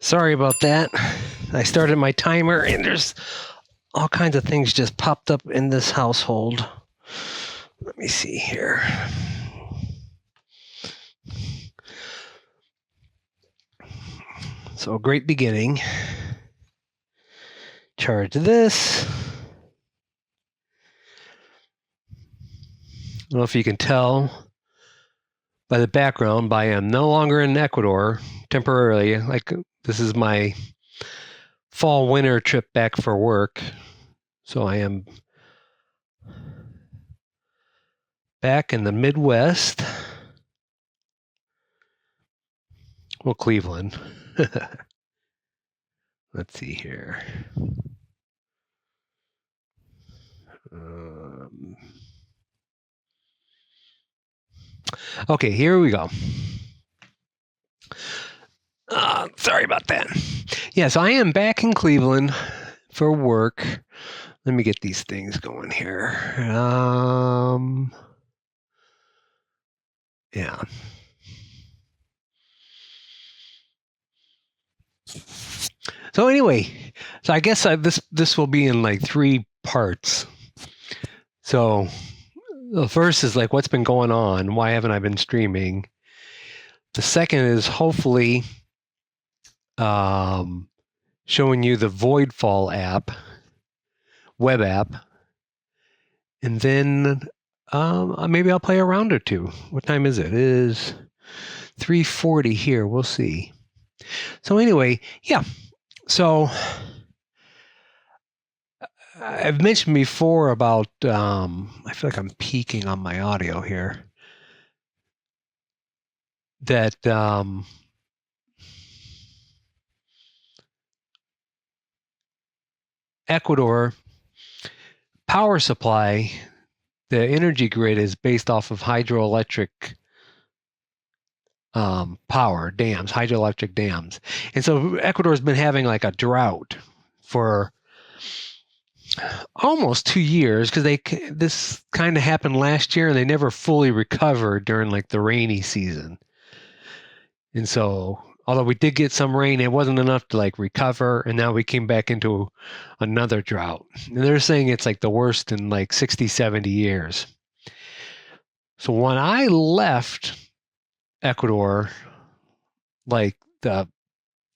Sorry about that. I started my timer and there's all kinds of things just popped up in this household. Let me see here. So, a great beginning. Charge this. I don't know if you can tell by the background, but I am no longer in Ecuador temporarily. Like, this is my fall winter trip back for work. So I am back in the Midwest. Well, Cleveland. Let's see here. Okay, here we go. Sorry about that. Yeah, so I am back in Cleveland for work. Let me get these things going here. Yeah. So anyway, so I guess this will be in like 3 parts. So the first is like what's been going on, why haven't I been streaming? The second is hopefully showing you the Voidfall app, web app, and then maybe I'll play a round or two. What time is it? It is 3:40 here. We'll see. So anyway, yeah. So I've mentioned before about, I feel like I'm peaking on my audio here, that Ecuador power supply, the energy grid is based off of hydroelectric power dams, hydroelectric dams. And so Ecuador's been having like a drought for almost 2 years because this kind of happened last year and they never fully recovered during like the rainy season. And so although we did get some rain, it wasn't enough to like recover, and now we came back into another drought. And they're saying it's like the worst in like 60, 70 years. So when I left Ecuador, like the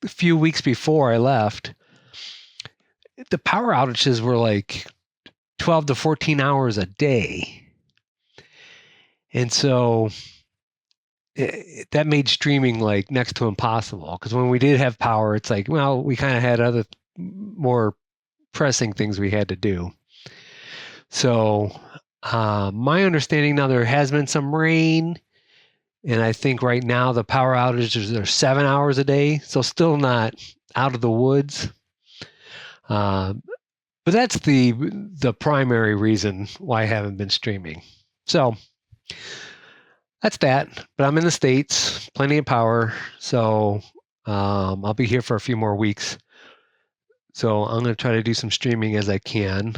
few weeks before I left, the power outages were like 12 to 14 hours a day. And so that made streaming like next to impossible, because when we did have power, it's like, well, we kind of had other more pressing things we had to do. So my understanding now, there has been some rain, and I think right now the power outages are 7 hours a day, so still not out of the woods. But that's the primary reason why I haven't been streaming. So that's that. But I'm in the States, plenty of power, so I'll be here for a few more weeks. So I'm going to try to do some streaming as I can.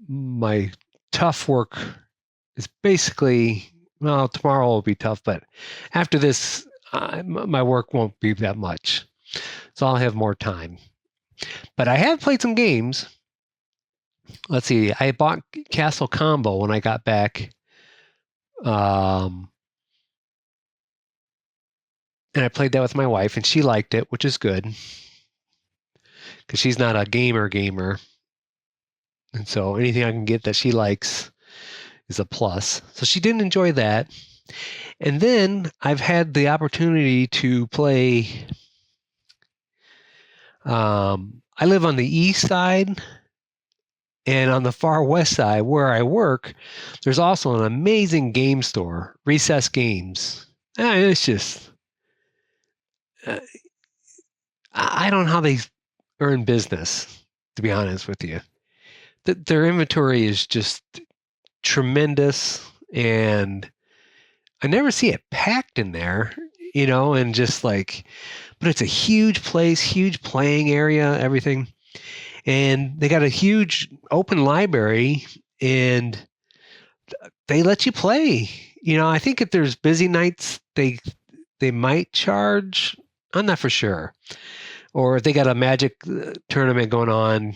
My tough work is basically, well, tomorrow will be tough, but after this, my work won't be that much. So I'll have more time. But I have played some games. Let's see. I bought Castle Combo when I got back. And I played that with my wife, and she liked it, which is good, because she's not a gamer. And so anything I can get that she likes is a plus. So she didn't enjoy that. And then I've had the opportunity to play. I live on the east side, and on the far west side where I work, there's also an amazing game store, Recess Games. It's just, I don't know how they earn business, to be honest with you. Their inventory is just tremendous, and I never see it packed in there, and just like, but it's a huge place, huge playing area, everything. And they got a huge open library, and they let you play. I think if there's busy nights, they might charge I'm not for sure. Or if they got a Magic tournament going on,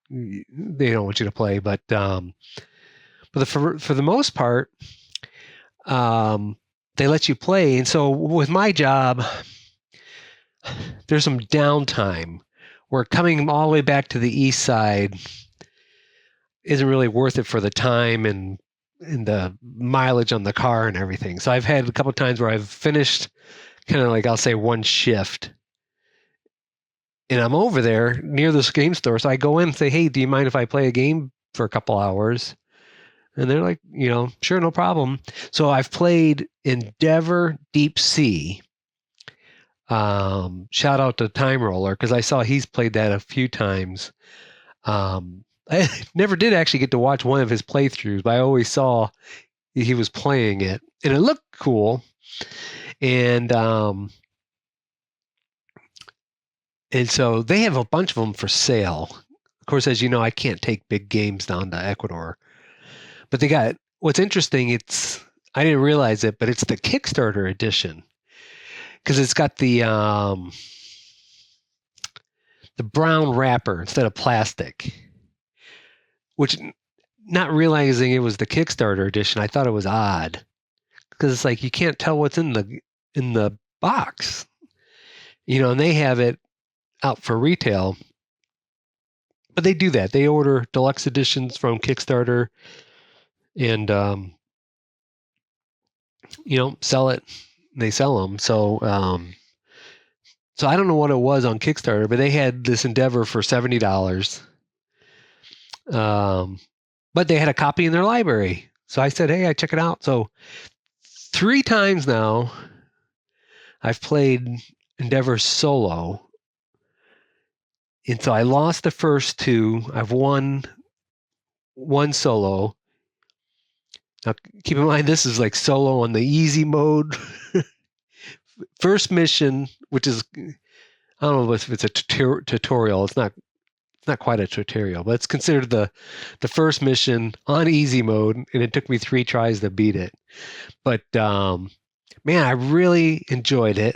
they don't want you to play. But for the most part, they let you play. And so with my job, there's some downtime where coming all the way back to the east side isn't really worth it for the time and the mileage on the car and everything. So I've had a couple of times where I've finished kind of like, I'll say, one shift, and I'm over there near this game store. So I go in and say, hey, do you mind if I play a game for a couple hours? And they're like, sure, no problem. So I've played Endeavor Deep Sea. Shout out to Time Roller, because I saw he's played that a few times. I never did actually get to watch one of his playthroughs, but I always saw he was playing it, and it looked cool. And so they have a bunch of them for sale. Of course, as you know, I can't take big games down to Ecuador, but they got, what's interesting, I didn't realize it, but it's the Kickstarter edition, because it's got the brown wrapper instead of plastic, which, not realizing it was the Kickstarter edition, I thought it was odd, because it's like you can't tell what's in the box, and they have it out for retail, but they do that. They order deluxe editions from Kickstarter and sell it. They sell them. So I don't know what it was on Kickstarter, but they had this Endeavor for $70. But they had a copy in their library. So I said, hey, I check it out. So 3 times now I've played Endeavor solo. And so I lost the first 2. I've won 1 solo. Now, keep in mind, this is like solo on the easy mode. First mission, which is, I don't know if it's a tutorial. It's not quite a tutorial, but it's considered the first mission on easy mode, and it took me 3 tries to beat it. But man, I really enjoyed it,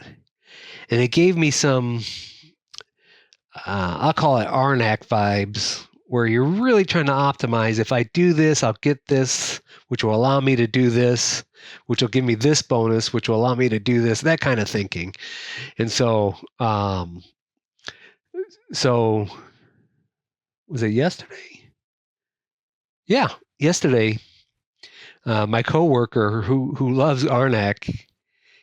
and it gave me some, I'll call it Arnak vibes, where you're really trying to optimize. If I do this, I'll get this, which will allow me to do this, which will give me this bonus, which will allow me to do this, that kind of thinking. And so, was it yesterday? Yeah, yesterday, my coworker who loves Arnak,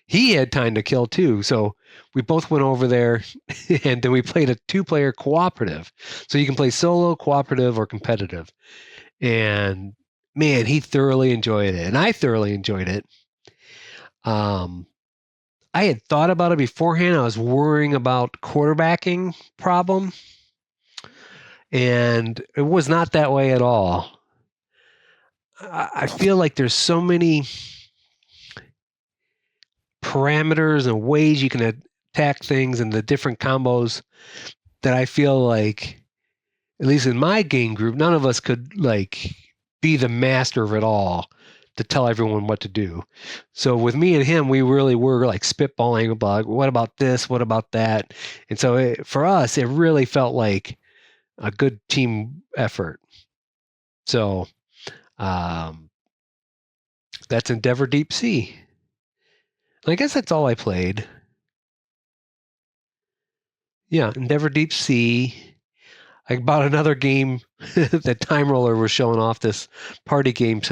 he had time to kill too. So we both went over there, and then we played a 2-player cooperative. So you can play solo, cooperative, or competitive. And man, he thoroughly enjoyed it, and I thoroughly enjoyed it. I had thought about it beforehand. I was worrying about quarterbacking problem, and it was not that way at all. I feel like there's so many parameters and ways you can attack things and the different combos that I feel like, at least in my game group, none of us could like be the master of it all to tell everyone what to do. So with me and him, we really were like spitballing about, what about this? What about that? And so for us, it really felt like a good team effort. So that's Endeavor Deep Sea. I guess that's all I played. Yeah, Endeavor Deep Sea. I bought another game that Time Roller was showing off, this party game,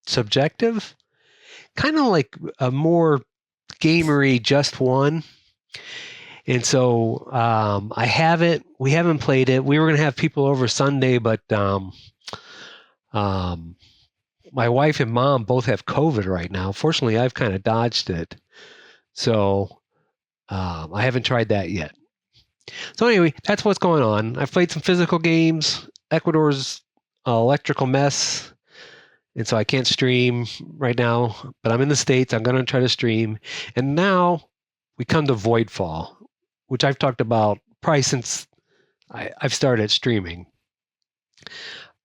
Subjective. Kind of like a more gamery Just One. And so I have it. We haven't played it. We were going to have people over Sunday, but my wife and mom both have COVID right now. Fortunately, I've kind of dodged it. So I haven't tried that yet. So anyway, that's what's going on. I've played some physical games. Ecuador's electrical mess, and so I can't stream right now, but I'm in the States. I'm going to try to stream. And now we come to Voidfall, which I've talked about probably since I've started streaming.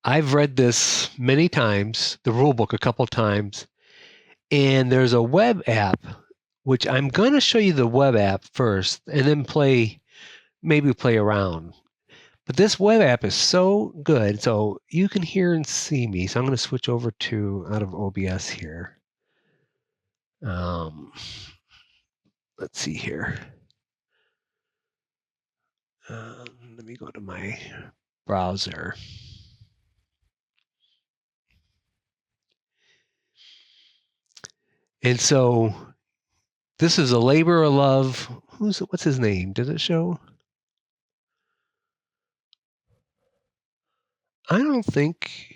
I've read this many times, the rule book a couple times, and there's a web app which I'm going to show you the web app first and then maybe play around. But this web app is so good, so you can hear and see me. So I'm going to switch over out of OBS here. Let's see here. Let me go to my browser. And so this is a labor of love. What's his name? Does it show? I don't think.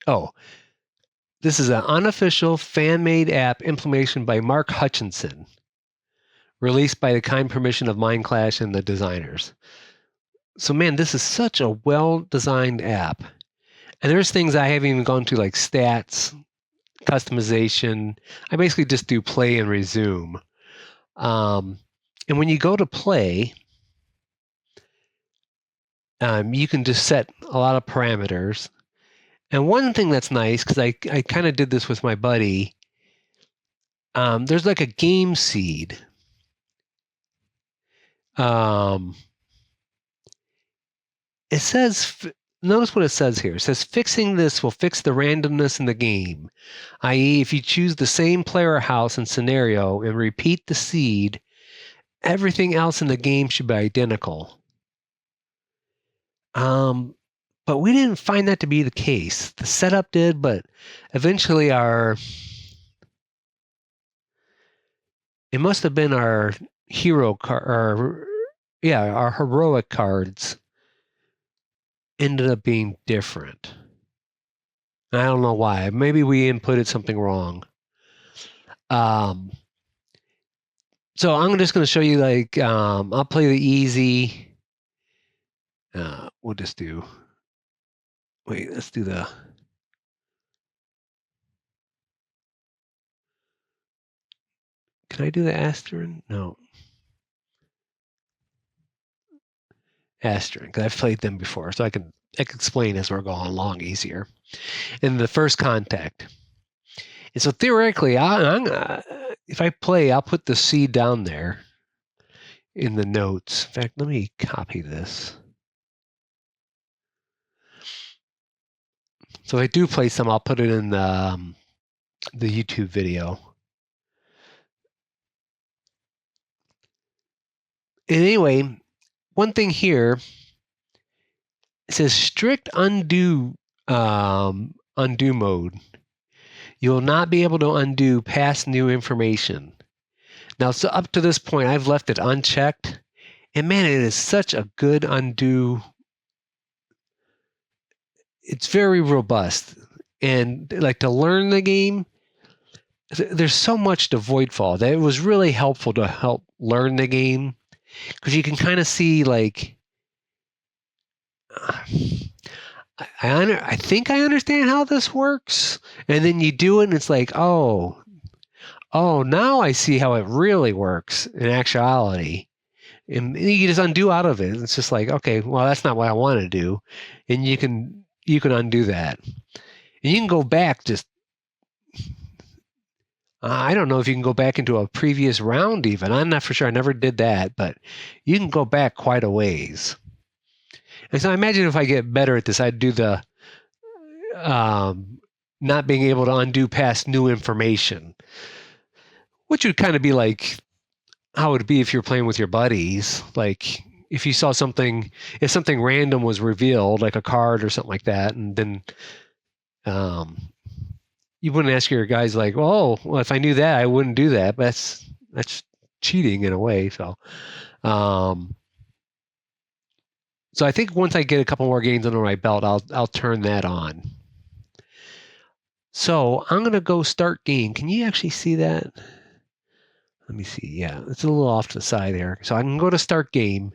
Oh, this is an unofficial fan-made app implementation by Mark Hutchinson, released by the kind permission of Mindclash and the designers. So man, this is such a well-designed app. And there's things I haven't even gone to, like stats, customization. I basically just do play and resume. And when you go to play, you can just set a lot of parameters. And one thing that's nice, because I kind of did this with my buddy, there's like a game seed. It says, notice what it says here. It says, fixing this will fix the randomness in the game, i.e. if you choose the same player, house, and scenario and repeat the seed, everything else in the game should be identical. But we didn't find that to be the case. The setup did, but eventually it must have been our hero card, our heroic cards ended up being different. I don't know why. Maybe we inputted something wrong. So I'm just going to show you, like, I'll play the easy. We'll just do, let's do the, can I do the Astron? No. Astron, because I've played them before, so I can explain as we're going along easier. In the first contact. And so theoretically, if I play, I'll put the seed down there in the notes. In fact, let me copy this. So if I do play some, I'll put it in the YouTube video. And anyway, one thing here, it says strict undo mode. You will not be able to undo past new information. Now, so up to this point, I've left it unchecked. And man, it is such a good undo. It's very robust. And like to learn the game, there's so much to Voidfall that it was really helpful to help learn the game. Because you can kind of see, like, I think I understand how this works. And then you do it and it's like, oh, now I see how it really works in actuality. And you just undo out of it. It's just like, okay, well, that's not what I want to do. And you can undo that. And you can go back I don't know if you can go back into a previous round even. I'm not for sure. I never did that, but you can go back quite a ways. And so I imagine if I get better at this, I'd do the not being able to undo past new information, which would kind of be like how it would be if you're playing with your buddies. Like if you saw something, if something random was revealed, like a card or something like that, and then you wouldn't ask your guys like, well, if I knew that, I wouldn't do that. But that's cheating in a way. So, so I think once I get a couple more games under my belt, I'll turn that on. So I'm gonna go start game. Can you actually see that? Let me see. Yeah, it's a little off to the side there. So I can go to start game.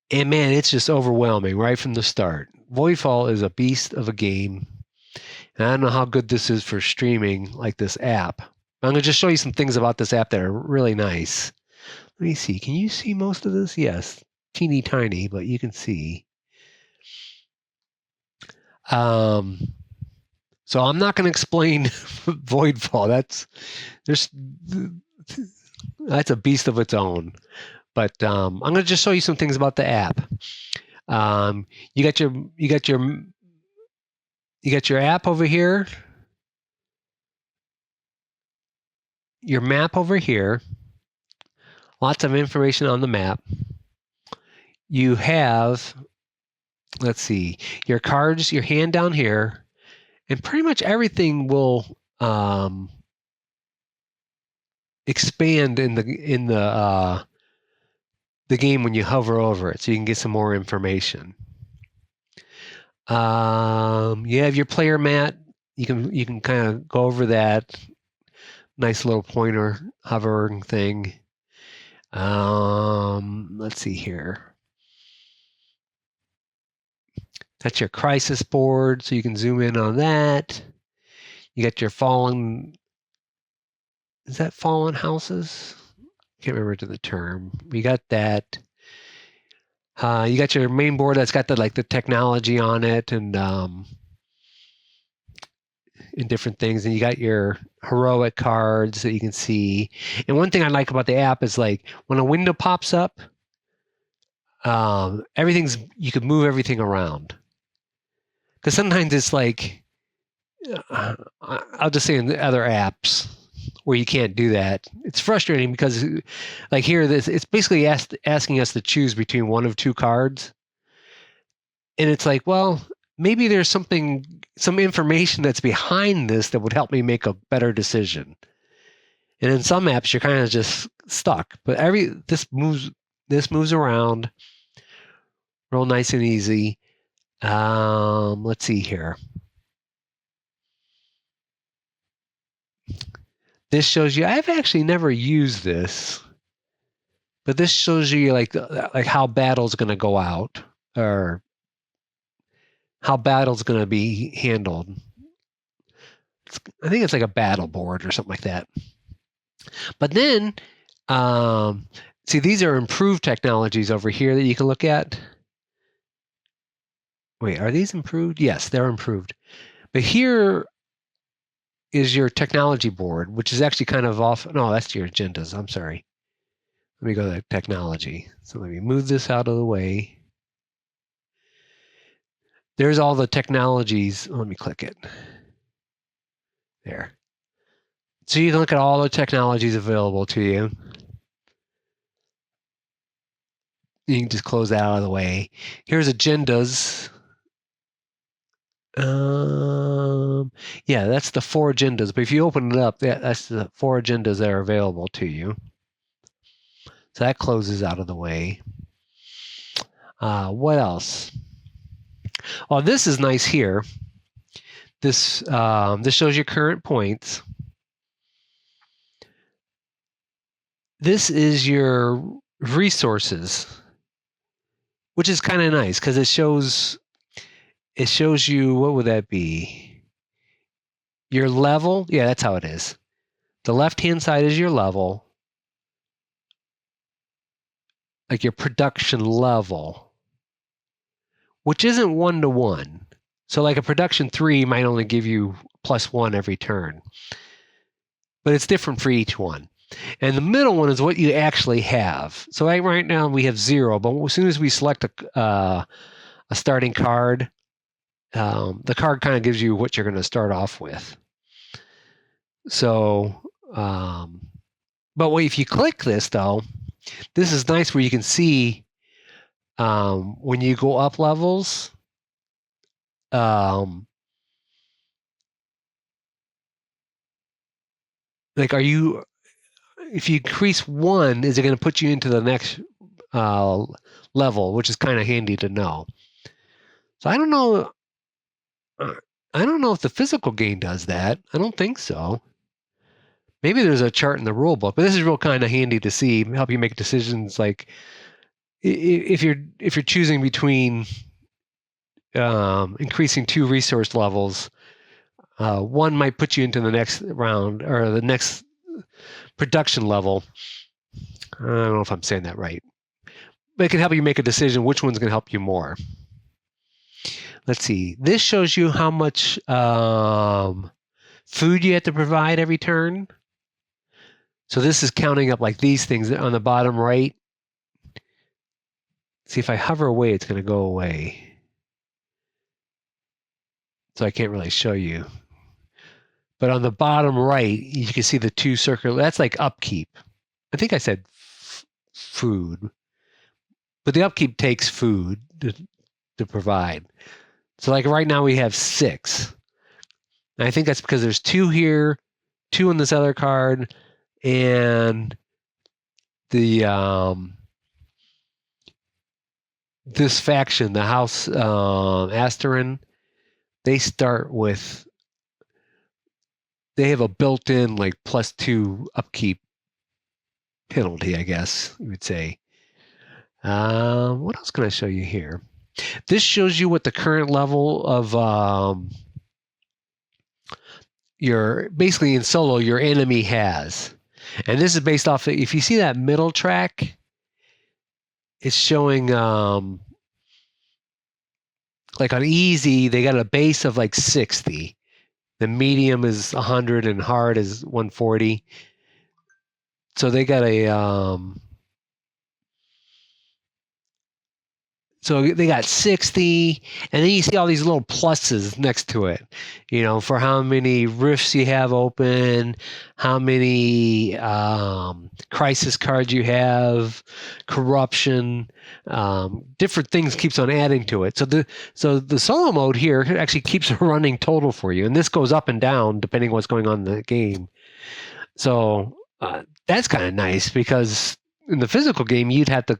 And man, it's just overwhelming right from the start. Voidfall is a beast of a game. And I don't know how good this is for streaming like this app. I'm going to just show you some things about this app that are really nice. Let me see. Can you see most of this? Yes. Teeny tiny, but you can see. So So I'm not going to explain Voidfall. That's a beast of its own. But I'm going to just show you some things about the app. You got your app over here, your map over here. Lots of information on the map. You have, let's see, your cards, your hand down here, and pretty much everything will expand in the game when you hover over it, so you can get some more information. You have your player mat. You can kind of go over that. Nice little pointer hovering thing. Let's see here. That's your crisis board, so you can zoom in on that. You got your fallen. Is that fallen houses? Can't remember the term. We got that. You got your main board that's got the technology on it and different things, and you got your heroic cards that you can see. And one thing I like about the app is like when a window pops up, you can move everything around. Because sometimes it's like I'll just say in the other apps where you can't do that. It's frustrating because like here, it's basically asking us to choose between one of two cards. And it's like, well, maybe there's some information that's behind this that would help me make a better decision. And in some apps, you're kind of just stuck. But this moves around real nice and easy. Let's see here. This shows you, I've actually never used this, but this shows you like how battle's going to go out or how battle's going to be handled. I think it's like a battle board or something like that. But then, see, these are improved technologies over here that you can look at. Wait, are these improved? Yes, they're improved. But here is your technology board, which is actually kind of off. No, that's your agendas. I'm sorry. Let me go to technology. So let me move this out of the way. There's all the technologies. Let me click it. There. So you can look at all the technologies available to you. You can just close that out of the way. Here's agendas. Yeah, that's the 4 agendas. But if you open it up, that's the 4 agendas that are available to you. So that closes out of the way. What else? Oh, this is nice here. This shows your current points. This is your resources, which is kind of nice because it shows you, what would that be? Your level. Yeah, that's how it is. The left-hand side is your level, like your production level, which isn't 1-to-1. So like a production 3 might only give you +1 every turn, but it's different for each one. And the middle one is what you actually have. So right now we have 0, but as soon as we select a starting card, the card kind of gives you what you're going to start off with. So, but if you click this though, this is nice where you can see when you go up levels, like if you increase 1, is it going to put you into the next level, which is kind of handy to know. So I don't know if the physical game does that. I don't think so. Maybe there's a chart in the rule book, but this is real kind of handy to see, help you make decisions. Like if you're choosing between increasing 2 resource levels, 1 might put you into the next round or the next production level. I don't know if I'm saying that right, but it can help you make a decision which one's going to help you more. let's see. This shows you how much food you have to provide every turn. So this is counting up like these things on the bottom right. See, if I hover away, it's going to go away. So I can't really show you. But on the bottom right, you can see the two circular. That's like upkeep. I think I said food. But the upkeep takes food to provide. So like right now we have 6. And I think that's because there's 2 here, 2 on this other card, and the this faction, the House Asterin, they start with, they have a built-in like +2 upkeep penalty, I guess you would say. What else can I show you here? This shows you what the current level of your, basically in solo, your enemy has. And this is based off, if you see that middle track, it's showing like on easy, they got a base of like 60. The medium is 100 and hard is 140. So they got a so they got 60, and then you see all these little pluses next to it, you know, for how many rifts you have open, how many crisis cards you have, corruption, different things keeps on adding to it. So the solo mode here actually keeps a running total for you, and this goes up and down depending on what's going on in the game. So that's kind of nice, because in the physical game you'd have to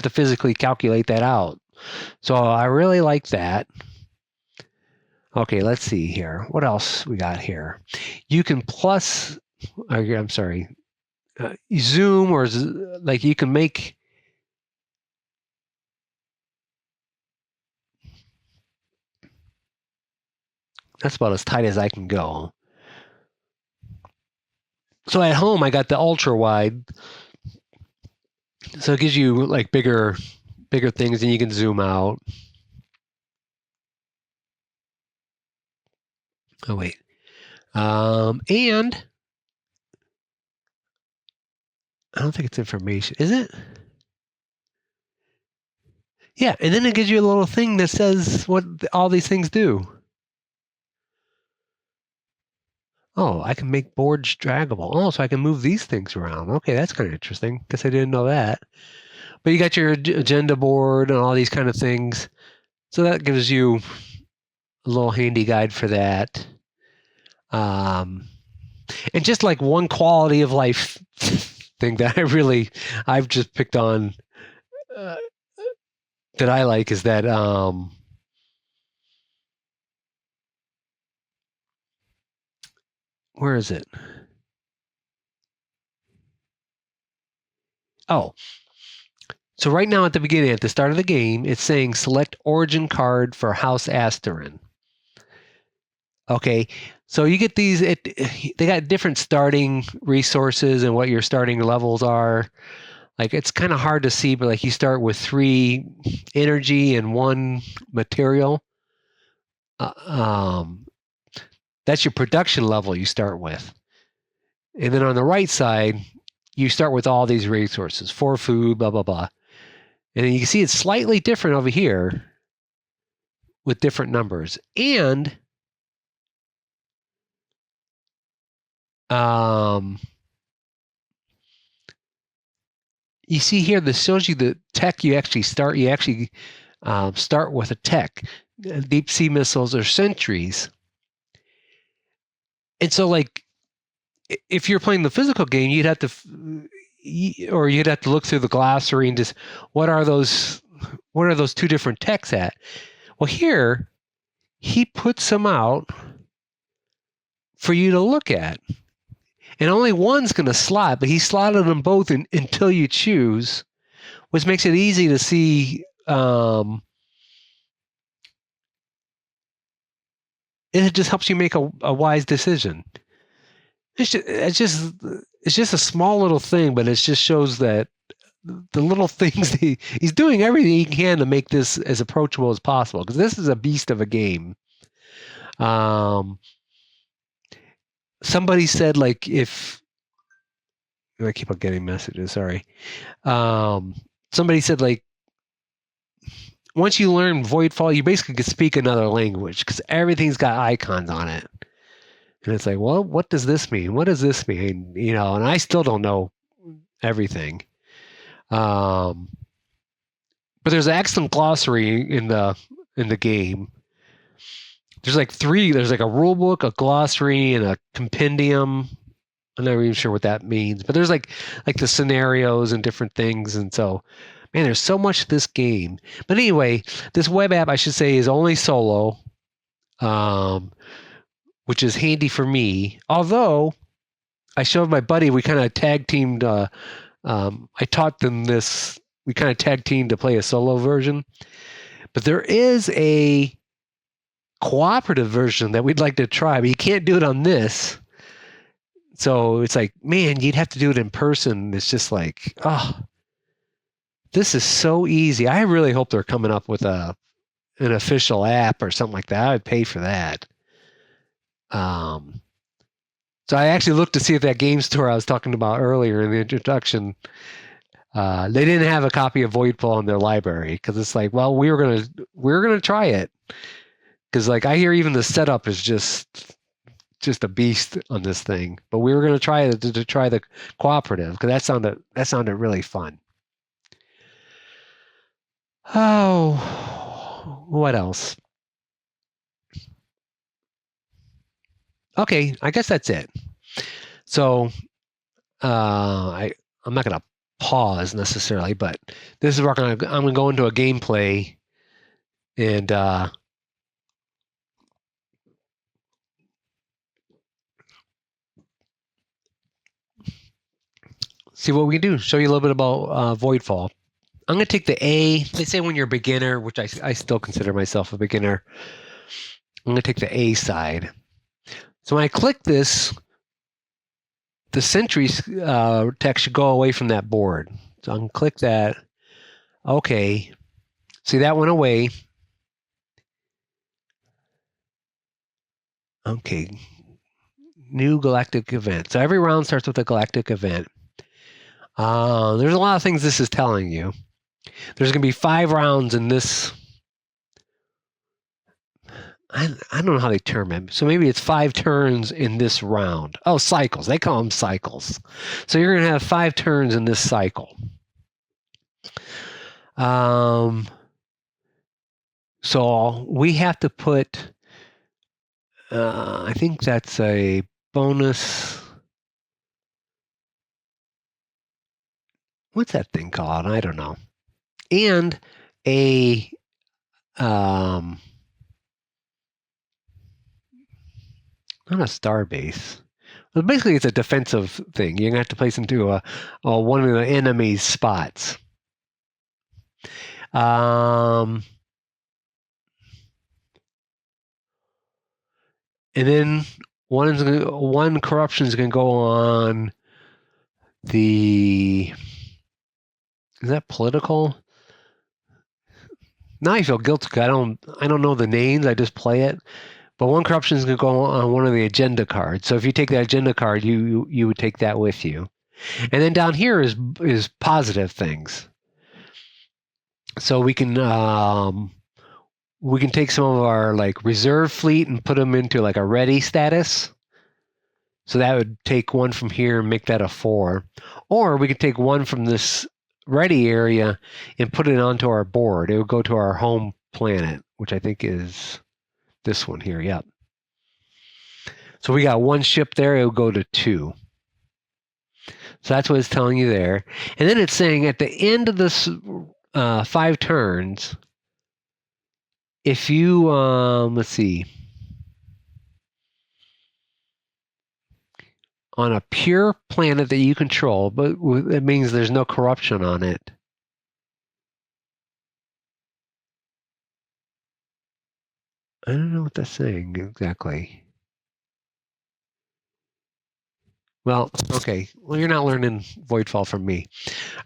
physically calculate that out. So I really like that. Okay, let's see here. What else we got here? You can zoom, or like you can make, that's about as tight as I can go. So at home I got the ultra wide. So it gives you like bigger things, and you can zoom out. Oh wait, and I don't think it's information, is it? Yeah, and then it gives you a little thing that says what all these things do. Oh, I can make boards draggable. Oh, so I can move these things around. Okay, that's kind of interesting. Guess I didn't know that. But you got your agenda board and all these kind of things. So that gives you a little handy guide for that. And just like one quality of life thing that I've just picked on that I like is that where is it? Oh, so right now at the beginning, at the start of the game, it's saying select origin card for House Asterin. Okay, so you get these, they got different starting resources and what your starting levels are. Like it's kind of hard to see, but like you start with 3 energy and 1 material. That's your production level you start with. And then on the right side, you start with all these resources, 4 food, blah, blah, blah. And you can see it's slightly different over here with different numbers. And you see here, this shows you the tech you actually start. You actually start with a tech, deep sea missiles or sentries. And so like, if you're playing the physical game, you'd have to look through the glossary and just, what are those 2 different techs at? Well, here, he puts them out for you to look at. And only one's going to slot, but he slotted them both until you choose, which makes it easy to see. It just helps you make a wise decision. It's just a small little thing, but it just shows that the little things he's doing everything he can to make this as approachable as possible, because this is a beast of a game. Somebody said, like, if I keep on getting messages, sorry. Somebody said, like, once you learn Voidfall, you basically can speak another language because everything's got icons on it. And it's like, well, what does this mean? What does this mean? You know, and I still don't know everything. But there's an excellent glossary in the game. There's like three. There's like a rule book, a glossary, and a compendium. I'm not even sure what that means, but there's like the scenarios and different things, and so, man, there's so much to this game. But anyway, this web app, I should say, is only solo, which is handy for me. Although I showed my buddy, we kind of tag teamed. I taught them this. We kind of tag teamed to play a solo version, but there is a cooperative version that we'd like to try, but you can't do it on this. So it's like, man, you'd have to do it in person. It's just like, oh, this is so easy. I really hope they're coming up with an official app or something like that. I would pay for that. So I actually looked to see if that game store I was talking about earlier in the introduction, they didn't have a copy of Voidfall in their library, because it's like, well, we're gonna try it, because like I hear even the setup is just a beast on this thing. But we were going to try it to try the cooperative, because that sounded really fun. Oh, what else? Okay, I guess that's it. So I'm not going to pause necessarily, but this is where I'm going to go into a gameplay and see what we can do. Show you a little bit about Voidfall. I'm going to take the A. They say when you're a beginner, which I still consider myself a beginner, I'm going to take the A side. So when I click this, the Sentry text should go away from that board. So I'm going to click that. Okay. See, that went away. Okay. New galactic event. So every round starts with a galactic event. There's a lot of things this is telling you. There's going to be 5 rounds in this. I don't know how they term it. So maybe it's 5 turns in this round. Oh, cycles. They call them cycles. So you're going to have 5 turns in this cycle. So we have to put, I think that's a bonus. What's that thing called? I don't know. And a, not a star base. Well, basically, it's a defensive thing. You're going to have to place into one of the enemy's spots. And then one corruption is going to go on the. Is that political? Now I feel guilty because I don't know the names. I just play it. But one corruption is going to go on one of the agenda cards. So if you take that agenda card, you would take that with you. And then down here is positive things. So we can take some of our like reserve fleet and put them into like a ready status. So that would take one from here and make that a 4. Or we could take one from this ready area and put it onto our board. It would go to our home planet, which I think is this one here. Yep. So we got 1 ship there. It would go to 2. So that's what it's telling you there. And then it's saying at the end of this 5 turns, if you, let's see, on a pure planet that you control, but it means there's no corruption on it. I don't know what that's saying exactly. Well, okay. Well, you're not learning Voidfall from me.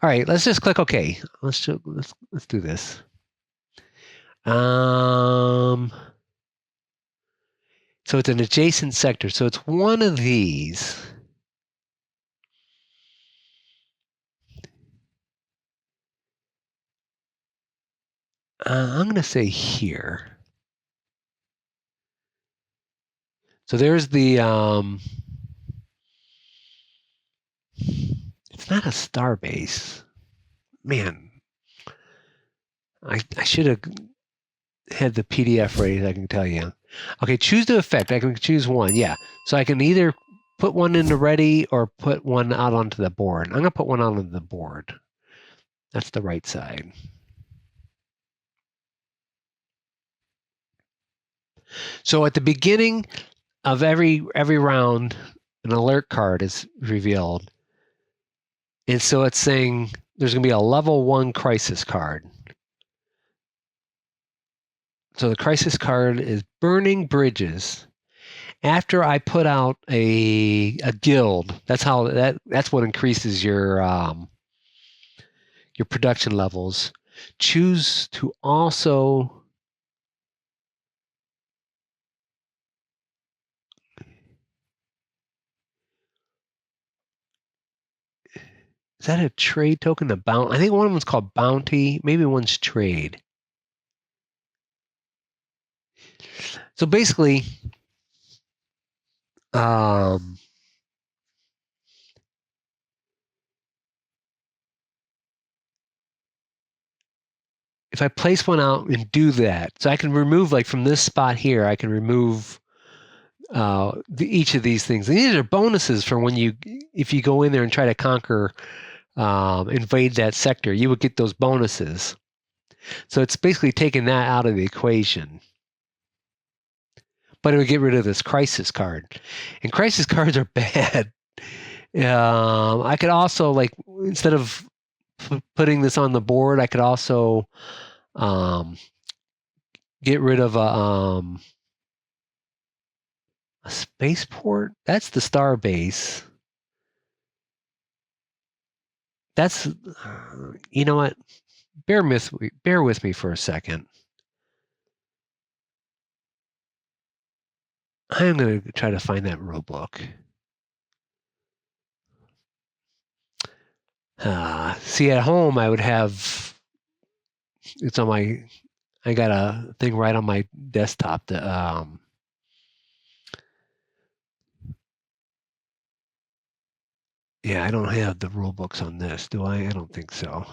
All right, let's just click OK. Let's do this. So it's an adjacent sector. So it's one of these. I'm going to say here. So there's the, it's not a star base. Man, I should have had the PDF ready, I can tell you. Okay, choose the effect. I can choose one, yeah. So I can either put one into ready or put one out onto the board. I'm going to put one out onto the board. That's the right side. So at the beginning of every round, an alert card is revealed. And so it's saying there's going to be a level 1 crisis card. So the crisis card is burning bridges. After I put out a guild, that's what increases your production levels. Choose to also is that a trade token? The bounty. I think one of them's called bounty. Maybe one's trade. So basically, if I place one out and do that, so I can remove, like from this spot here, I can remove each of these things. And these are bonuses for if you go in there and try to conquer, invade that sector, you would get those bonuses. So it's basically taking that out of the equation. But it would get rid of this crisis card. And crisis cards are bad. I could also, like, instead of putting this on the board, I could also get rid of a spaceport. That's the star base. That's, you know what? Bear with me for a second. I'm going to try to find that rule book. See, at home, I would have, it's on my, I got a thing right on my desktop that, yeah, I don't have the rule books on this, do I? I don't think so.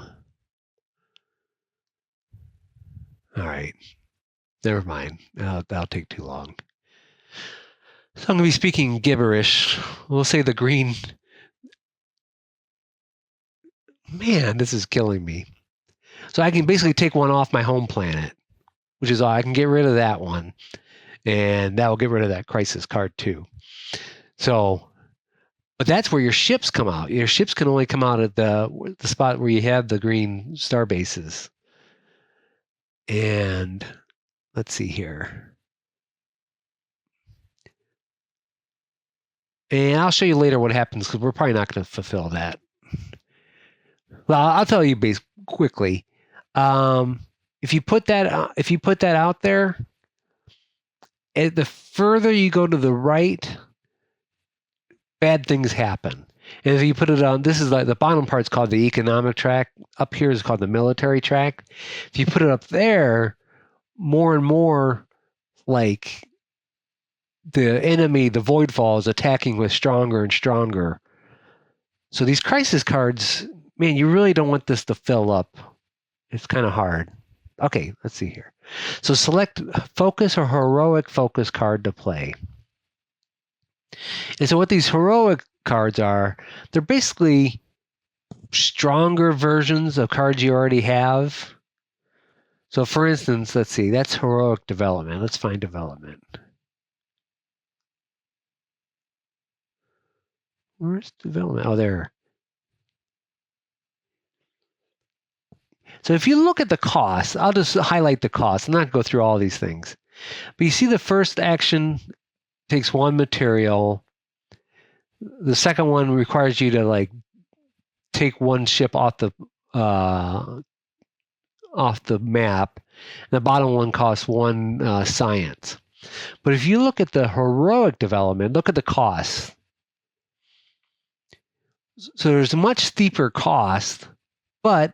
All right. Never mind. That'll take too long. So I'm going to be speaking gibberish. We'll say the green. Man, this is killing me. So I can basically take one off my home planet, which is all. I can get rid of that one. And that will get rid of that crisis card too. So, but that's where your ships come out. Your ships can only come out at the spot where you have the green star bases. And let's see here. And I'll show you later what happens, because we're probably not going to fulfill that. Well, I'll tell you quickly. If you put that out there, the further you go to the right, bad things happen. And if you put it on, this is like the bottom part's called the economic track. Up here is called the military track. If you put it up there, more and more, like, the enemy, the Voidfall, is attacking with stronger and stronger. So these crisis cards, man, you really don't want this to fill up. It's kind of hard. Okay, let's see here. So select focus or heroic focus card to play. And so what these heroic cards are, they're basically stronger versions of cards you already have. So for instance, let's see, that's heroic development. Let's find development. Where's development? Oh, there. So if you look at the cost, I'll just highlight the cost. I'm not going to go through all these things. But you see the first action takes one material. The second one requires you to like take one ship off the map. The bottom one costs one science. But if you look at the heroic development, look at the costs. So there's a much steeper cost, but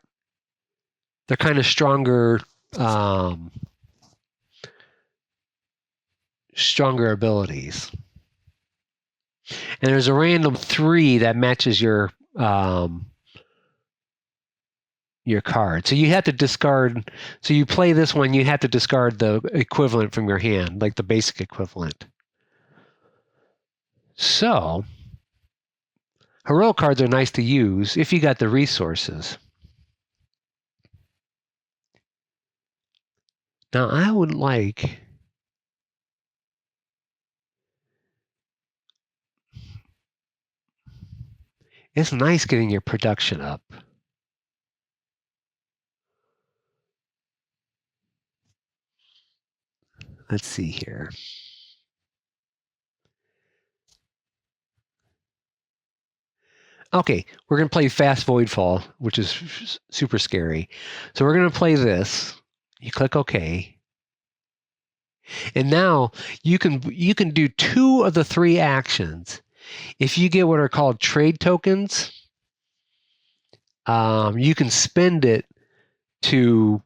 they're kind of stronger abilities. And there's a random 3 that matches your card. So you have to discard. So you play this one, you have to discard the equivalent from your hand, like the basic equivalent. So heroic cards are nice to use if you got the resources. Now I would like it's nice getting your production up. Let's see here. Okay, we're going to play Fast Voidfall, which is super scary. So we're going to play this. You click OK. And now you can do 2 of the 3 actions. If you get what are called trade tokens, you can spend it to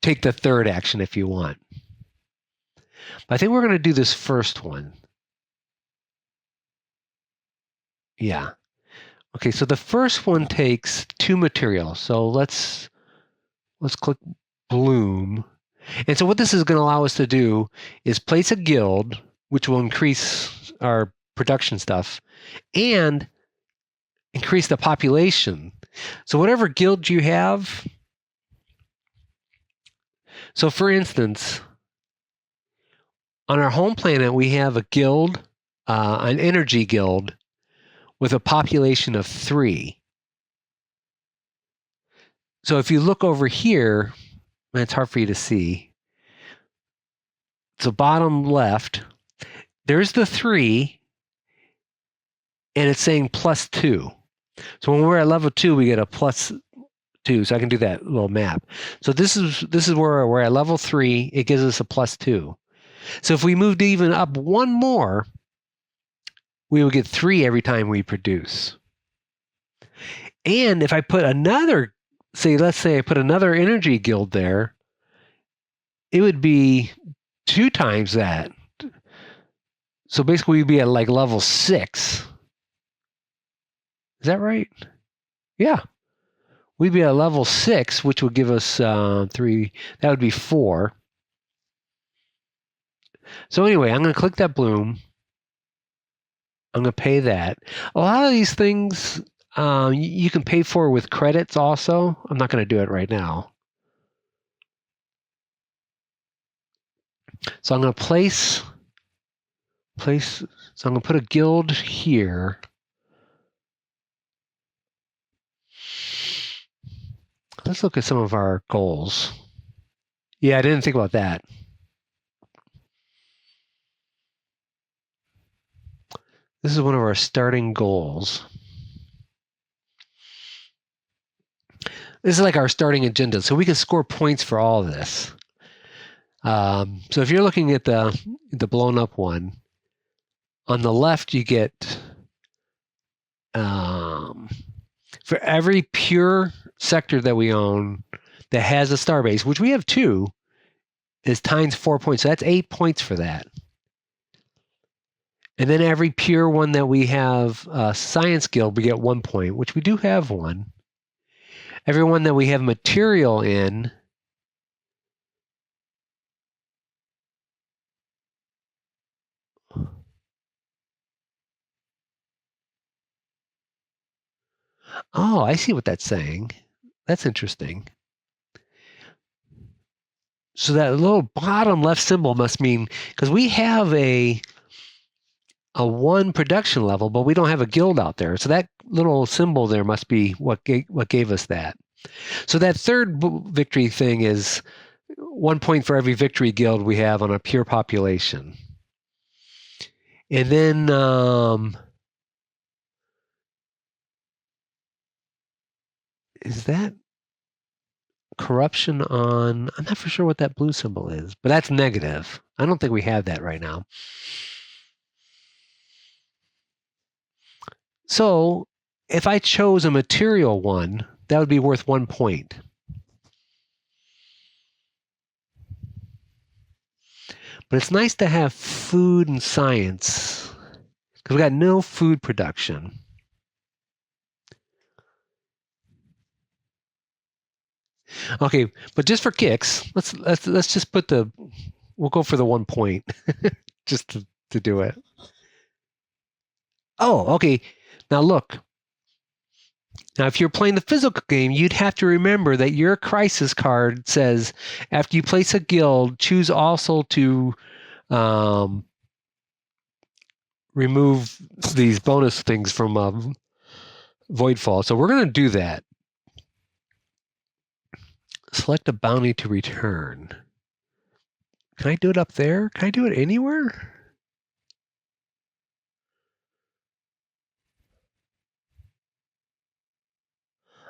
take the third action if you want. But I think we're going to do this first one. Yeah. Okay, so the first one takes 2 materials. So let's click Bloom. And so what this is going to allow us to do is place a guild, which will increase our production stuff, and increase the population. So whatever guild you have, so for instance, on our home planet, we have a guild, an energy guild, with a population of 3. So if you look over here, it's hard for you to see. So bottom left, there's the 3, and it's saying +2. So when we're at level 2, we get a +2. So I can do that little map. So this is where we're at level 3. It gives us a +2. So if we moved even up 1 more, we would get 3 every time we produce. And if I put another, let's say I put another energy guild there, it would be 2 times that. So basically we'd be at like level 6. Is that right? Yeah. We'd be at level 6, which would give us 3. That would be 4. So anyway, I'm going to click that bloom. I'm going to pay that. A lot of these things you can pay for with credits also. I'm not going to do it right now. So I'm going to place. So I'm going to put a guild here. Let's look at some of our goals. Yeah, I didn't think about that. This is one of our starting goals. This is like our starting agenda, so we can score points for all of this. So if you're looking at the blown up one, on the left you get for every pure sector that we own that has a starbase, which we have 2, is times 4 points. So that's 8 points for that. And then every pure one that we have science guild, we get 1 point, which we do have 1. Every one that we have material in, oh, I see what that's saying. That's interesting. So that little bottom left symbol must mean, because we have a 1 production level, but we don't have a guild out there. So that little symbol there must be what gave us that. So that third victory thing is 1 point for every victory guild we have on a pure population. And then is that corruption on, I'm not for sure what that blue symbol is, but that's negative. I don't think we have that right now. So if I chose a material one, that would be worth 1 point. But it's nice to have food and science because we got no food production. Okay, but just for kicks, let's just put we'll go for the 1 point just to do it. Oh, okay. Now look. Now, if you're playing the physical game, you'd have to remember that your crisis card says, after you place a guild, choose also to remove these bonus things from Voidfall. So we're going to do that. Select a bounty to return. Can I do it up there? Can I do it anywhere?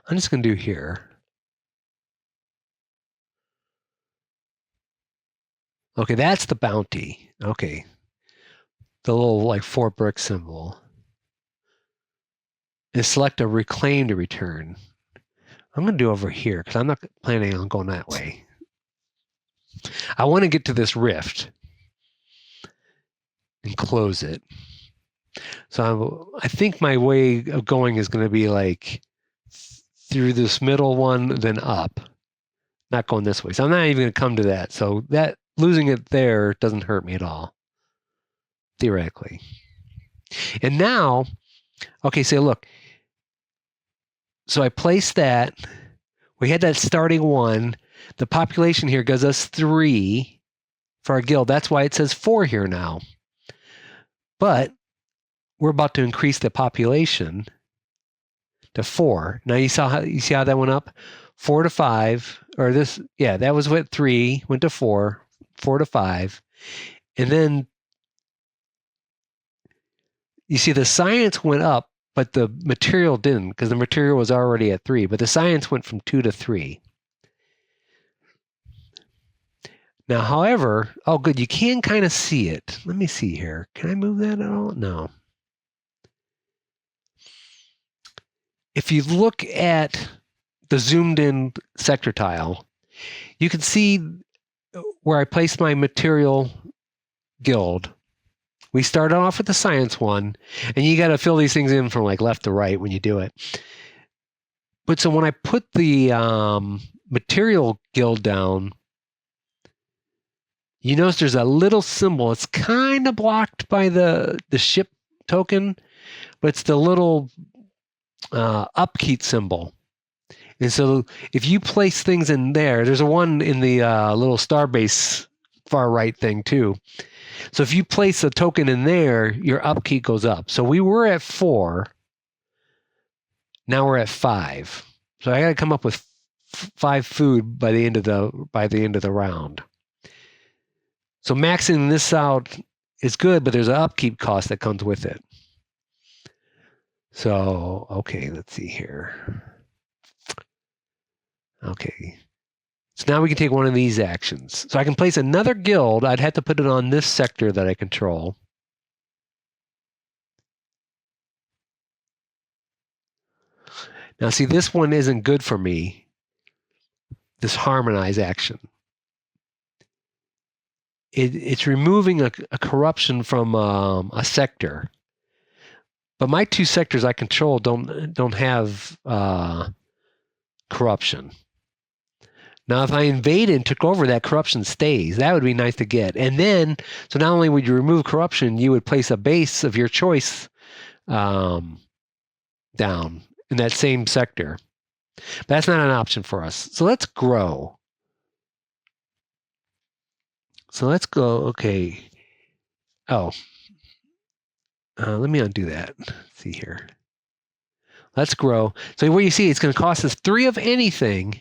I'm just going to do here. Okay, that's the bounty. Okay. The little like 4 brick symbol. And select a reclaim to return. I'm going to do over here because I'm not planning on going that way. I want to get to this rift and close it. So I think my way of going is going to be like through this middle one, then up. Not going this way. So I'm not even going to come to that. So that losing it there doesn't hurt me at all, theoretically. And now, okay, so look. So I placed that. We had that starting 1. The population here gives us 3 for our guild. That's why it says 4 here now. But we're about to increase the population to 4. Now you see how that went up? 4 to 5, or this, yeah, that was what 3 went to 4, 4 to 5. And then you see the science went up, but the material didn't because the material was already at 3, but the science went from 2 to 3. Now, however, oh, good, you can kind of see it. Let me see here. Can I move that at all? No. If you look at the zoomed in sector tile, you can see where I placed my material guild. We started off with the science one, and you got to fill these things in from like left to right when you do it. But so when I put the material guild down, you notice there's a little symbol. It's kind of blocked by the ship token, but it's the little upkeep symbol. And so if you place things in there, there's a one in the little starbase far right thing too. So if you place a token in there, your upkeep goes up. So we were at 4. Now we're at 5. So I got to come up with 5 food by the end of the round. So maxing this out is good, but there's an upkeep cost that comes with it. So, okay, let's see here. Okay. So now we can take one of these actions. So I can place another guild. I'd have to put it on this sector that I control. Now, see, this one isn't good for me, this harmonize action. It's removing a corruption from a sector. But my 2 sectors I control don't have corruption. Now, if I invaded and took over, that corruption stays. That would be nice to get. And then, so not only would you remove corruption, you would place a base of your choice down in that same sector. But that's not an option for us. So let's grow. So let's go, okay. Oh, let me undo that. Let's see here. Let's grow. So what you see, it's going to cost us 3 of anything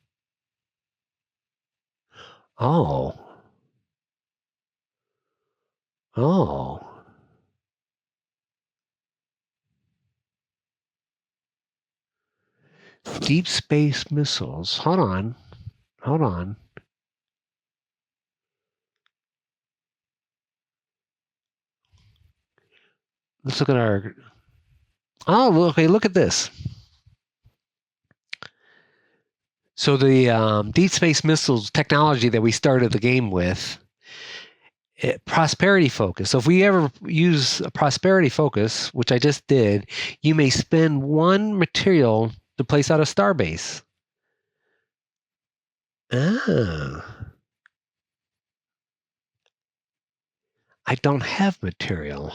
Oh. Oh. Deep space missiles. Hold on. Hold on. Let's look at our... Oh, okay, look at this. So the deep space missiles technology that we started the game with, prosperity focus. So if we ever use a prosperity focus, which I just did, you may spend one material to place out a starbase. Ah, I don't have material.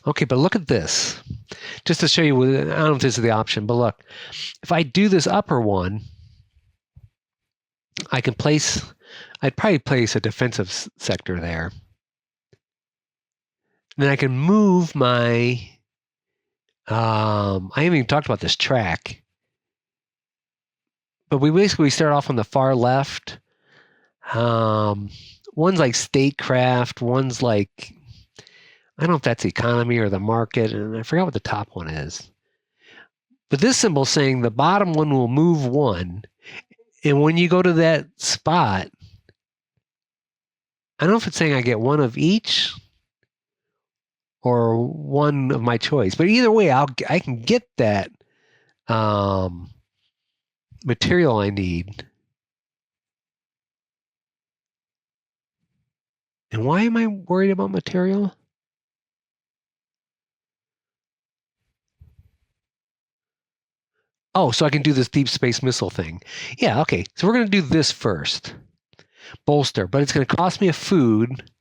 Okay, but look at this. Just to show you, I don't know if this is the option, but look, if I do this upper one, I can place, I'd probably place a defensive sector there. And then I can move my, I haven't even talked about this track, but we basically start off on the far left. One's like statecraft, one's like, I don't know if that's economy or the market, and I forgot what the top one is. But this symbol is saying the bottom one will move one. And when you go to that spot, I don't know if it's saying I get one of each or one of my choice. But either way, I can get that material I need. And why am I worried about material? Oh, so I can do this deep space missile thing. Yeah, okay. So we're going to do this first. Bolster, but it's going to cost me a food,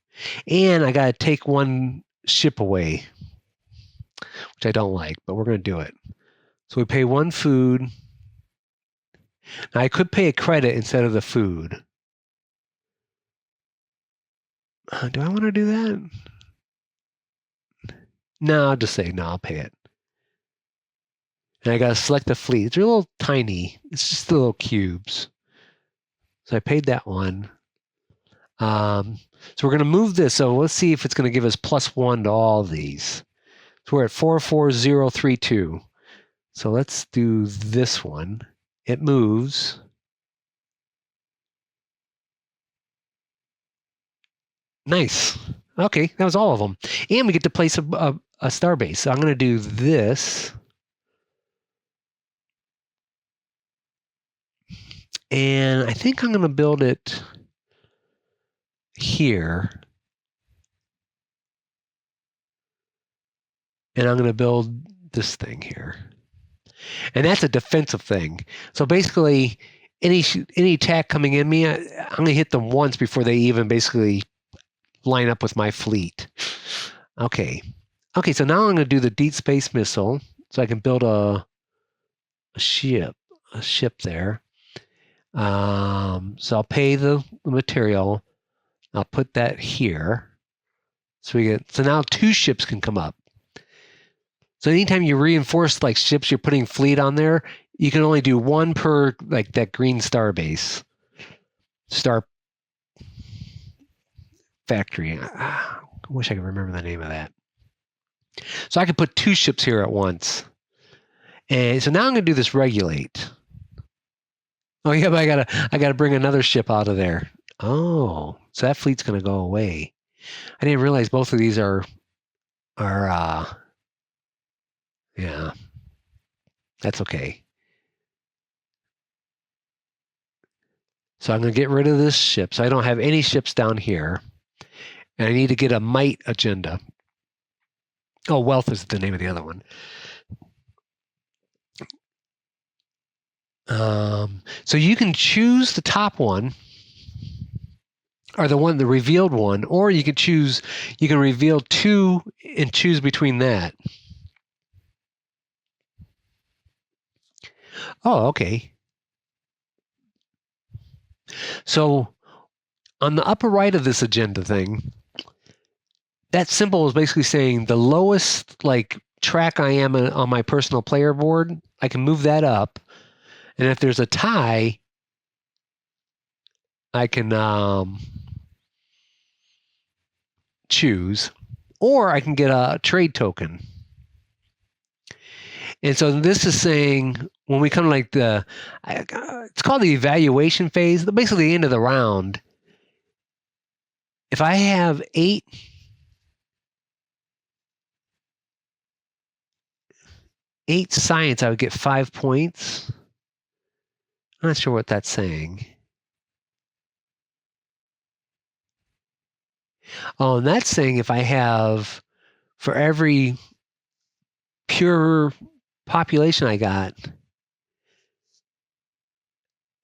and I got to take one ship away, which I don't like, but we're going to do it. So we pay one food. Now I could pay a credit instead of the food. Do I want to do that? No, I'll just say no, I'll pay it. And I got to select the fleet. It's a little tiny. It's just the little cubes. So I paid that one. So we're going to move this. So let's see if it's going to give us +1 to all these. So we're at 44032. So let's do this one. It moves. Nice. Okay, that was all of them. And we get to place a star base. So I'm going to do this. And I think I'm going to build it here. And I'm going to build this thing here. And that's a defensive thing. So basically, any attack coming in me, I'm going to hit them once before they even basically line up with my fleet. Okay. Okay, so now I'm going to do the deep space missile. So I can build a ship there. So I'll pay the material. I'll put that here. So now 2 ships can come up. So anytime you reinforce like ships, you're putting fleet on there, you can only do 1 per like that green star base. Star factory. I wish I could remember the name of that. So I could put 2 ships here at once. And so now I'm going to do this regulate. Oh yeah, but I gotta bring another ship out of there. Oh, so that fleet's going to go away. I didn't realize both of these are yeah. That's okay. So I'm going to get rid of this ship. So I don't have any ships down here. And I need to get a might agenda. Oh, wealth is the name of the other one. So you can choose the top one, or the revealed one, or you can reveal 2 and choose between that. Oh, okay. So on the upper right of this agenda thing, that symbol is basically saying the lowest like track I am on my personal player board, I can move that up. And if there's a tie, I can choose, or I can get a trade token. And so this is saying when we come to like it's called the evaluation phase, basically the end of the round. If I have 8 science, I would get 5 points. I'm not sure what that's saying. Oh, and that's saying if I have, for every pure population I got,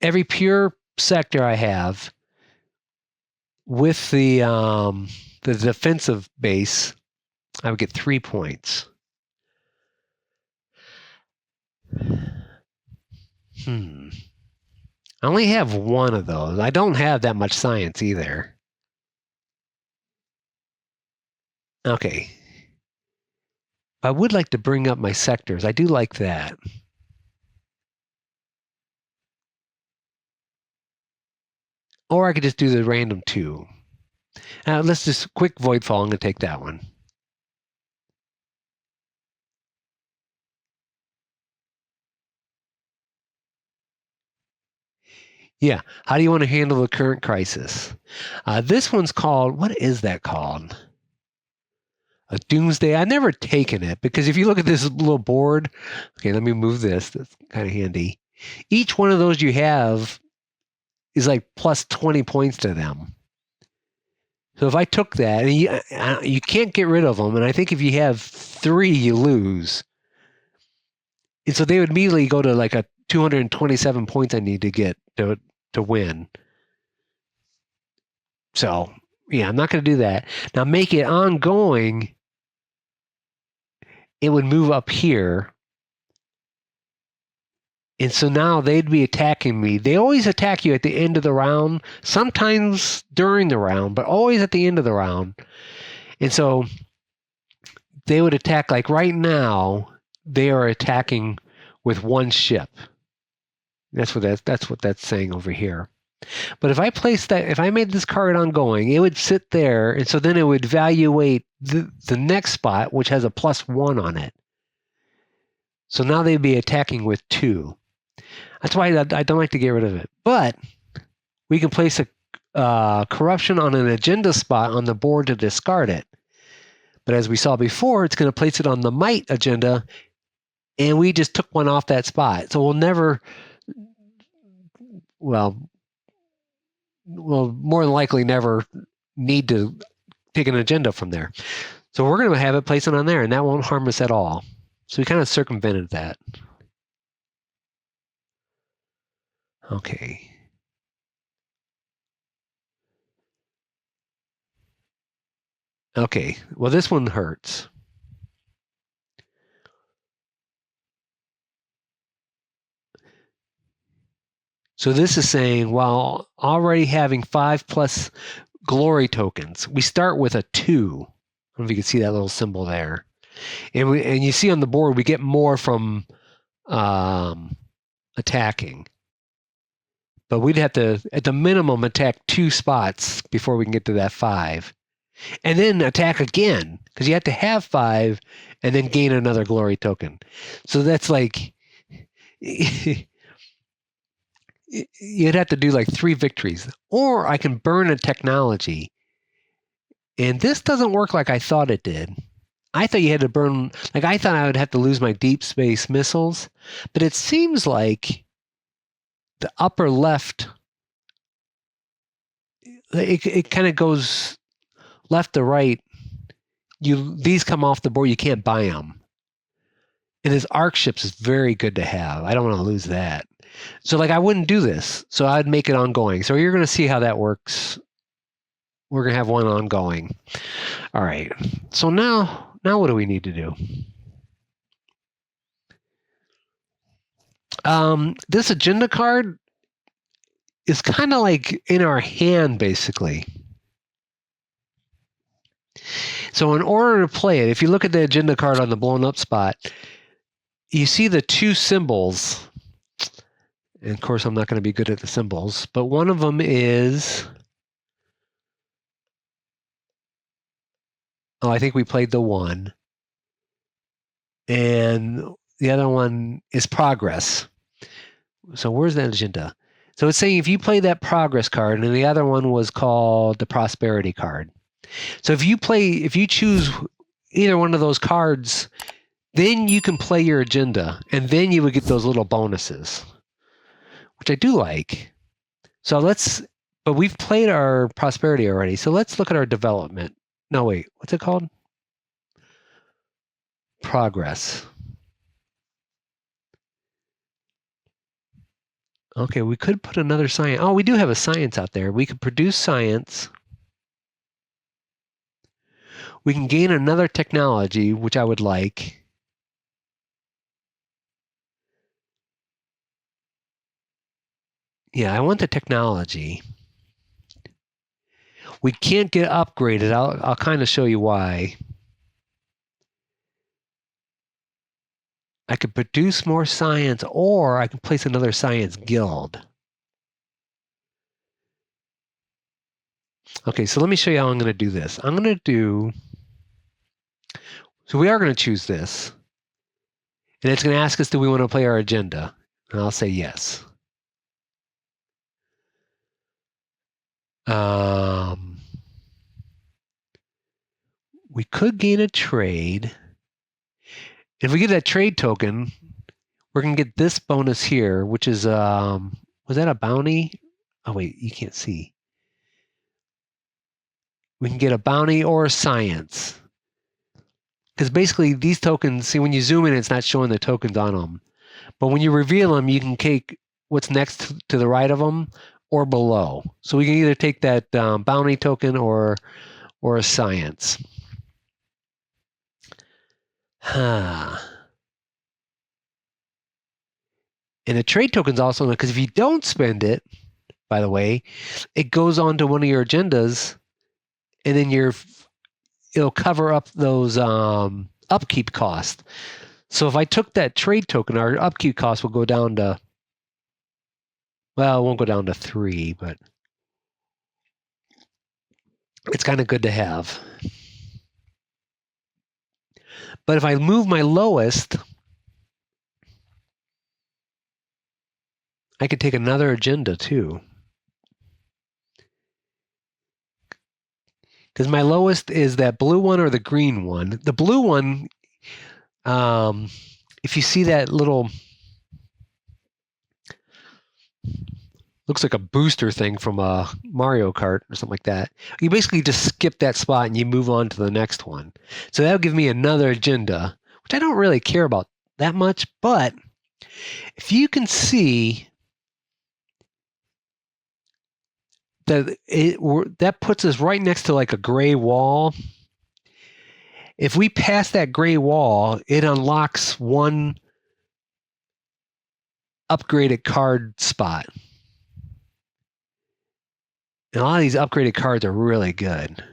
every pure sector I have with the defensive base, I would get 3 points. I only have 1 of those. I don't have that much science either. Okay. I would like to bring up my sectors. I do like that. Or I could just do the random 2. Let's just quick Voidfall. I'm going to take that one. Yeah. How do you want to handle the current crisis? This one's called, what is that called? A doomsday. I've never taken it because if you look at this little board, okay, let me move this. That's kind of handy. Each one of those you have is like plus 20 points to them. So if I took that, and you can't get rid of them, and I think if you have 3, you lose. And so they would immediately go to like a 227 points I need to get to win. So yeah, I'm not going to do that. Now make it ongoing. It would move up here. And so now they'd be attacking me. They always attack you at the end of the round, sometimes during the round, but always at the end of the round. And so they would attack, like right now, they are attacking with 1 ship. That's what that's saying over here. But if I if I made this card ongoing, it would sit there, and so then it would evaluate the next spot, which has a +1 on it. So now they'd be attacking with 2. That's why I don't like to get rid of it. But we can place a corruption on an agenda spot on the board to discard it. But as we saw before, it's going to place it on the might agenda, and we just took one off that spot. So we'll never, we'll more than likely never need to take an agenda from there. So we're going to have it placed on there, and that won't harm us at all. So we kind of circumvented that. Okay. Okay, well, this one hurts. So this is saying, while already having 5+ glory tokens, we start with a 2. I don't know if you can see that little symbol there. And you see on the board, we get more from attacking. But we'd have to, at the minimum, attack 2 spots before we can get to that 5. And then attack again, because you have to have 5 and then gain another glory token. So that's like, you'd have to do like 3 victories. Or I can burn a technology. And this doesn't work like I thought it did. I thought you had to burn, like I thought I would have to lose my deep space missiles. But it seems like the upper left, it kind of goes left to right. These come off the board, you can't buy them. And his arc ships is very good to have. I don't want to lose that. So like I wouldn't do this. So I'd make it ongoing. So you're going to see how that works. We're going to have one ongoing. All right. So now what do we need to do? This agenda card is kind of like in our hand, basically. So in order to play it, if you look at the agenda card on the blown up spot, you see the two symbols. And of course, I'm not going to be good at the symbols, but one of them is, I think we played the 1. And the other one is progress. So where's that agenda? So it's saying if you play that progress card, and the other one was called the prosperity card. So if you choose either one of those cards, then you can play your agenda, and then you would get those little bonuses, which I do like. But we've played our prosperity already. So let's look at our development. No, wait, what's it called? Progress. Okay, we could put another science. Oh, we do have a science out there. We could produce science. We can gain another technology, which I would like. Yeah, I want the technology. We can't get upgraded. I'll kind of show you why. I could produce more science, or I can place another science guild. Okay, so let me show you how I'm going to do this. So we are going to choose this. And it's going to ask us, do we want to play our agenda? And I'll say yes. We could gain a trade. If we get that trade token, we're going to get this bonus here, which is, was that a bounty? Oh, wait, you can't see. We can get a bounty or a science. Because basically these tokens, see, when you zoom in, it's not showing the tokens on them. But when you reveal them, you can take what's next to the right of them or below. So we can either take that bounty token or a science. And a trade token's also, because if you don't spend it, by the way, it goes on to one of your agendas, and then it'll cover up those upkeep costs. So if I took that trade token, our upkeep cost will go down to, well, it won't go down to 3, but it's kind of good to have. But if I move my lowest, I could take another agenda too. Because my lowest is that blue one or the green one. The blue one, if you see that little, looks like a booster thing from a Mario Kart or something like that. You basically just skip that spot and you move on to the next one. So that'll give me another agenda, which I don't really care about that much. But if you can see that puts us right next to like a gray wall. If we pass that gray wall, it unlocks one upgraded card spot. And a lot of these upgraded cards are really good.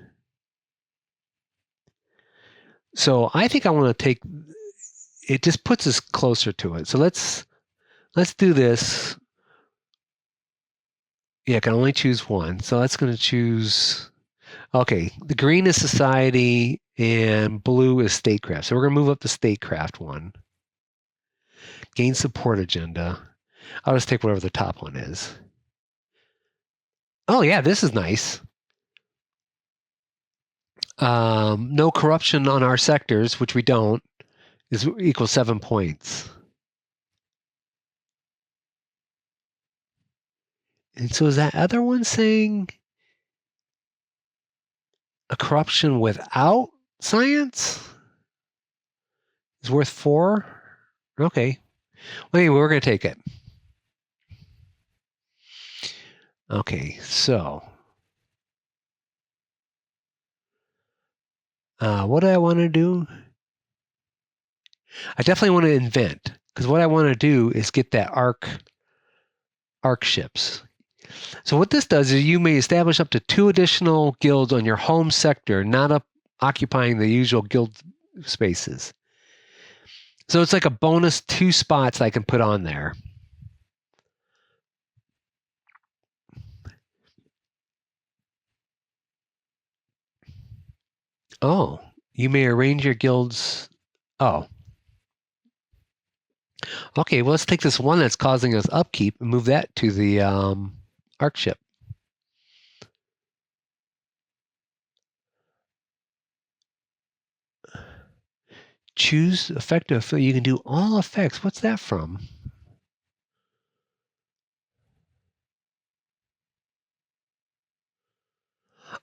So I think I want to take, it just puts us closer to it. So let's do this. Yeah, I can only choose one. So that's going to choose, okay, the green is society and blue is statecraft. So we're going to move up the statecraft one. Gain support agenda. I'll just take whatever the top one is. Oh yeah, this is nice. No corruption on our sectors, which we don't, is equals 7 points. And so is that other one saying a corruption without science is worth 4? Okay. Well, anyway, we're going to take it. Okay, so what do I want to do? I definitely want to invent, because what I want to do is get that arc ships. So what this does is you may establish up to 2 additional guilds on your home sector, not occupying the usual guild spaces. So it's like a bonus 2 spots I can put on there. Oh, you may arrange your guilds. Oh. Okay, well, let's take this one that's causing us upkeep and move that to the arc ship. Choose effective. You can do all effects. What's that from?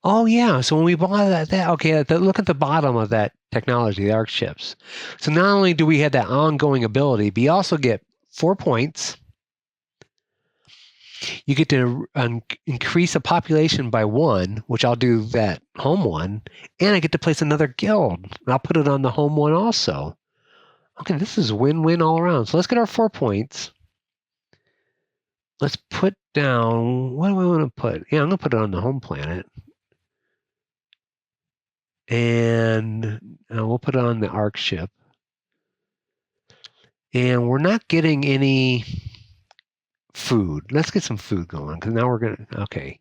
Oh yeah. So when we bought that okay, look at the bottom of that technology, the arc ships. So not only do we have that ongoing ability, but you also get 4 points. You get to increase a population by 1, which I'll do that home one, and I get to place another guild. And I'll put it on the home one also. Okay, this is win-win all around. So let's get our 4 points. Let's put down, what do I want to put? Yeah, I'm going to put it on the home planet. And we'll put it on the arc ship. And we're not getting any food. Let's get some food going, because now we're going to, okay.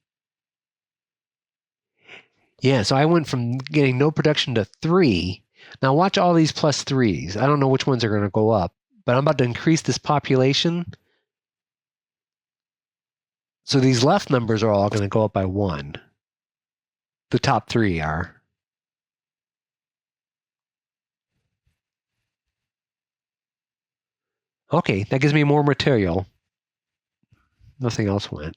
Yeah, so I went from getting no production to 3. Now watch all these plus 3s. I don't know which ones are going to go up, but I'm about to increase this population. So these left numbers are all going to go up by 1. The top 3 are. Okay, that gives me more material. Nothing else went.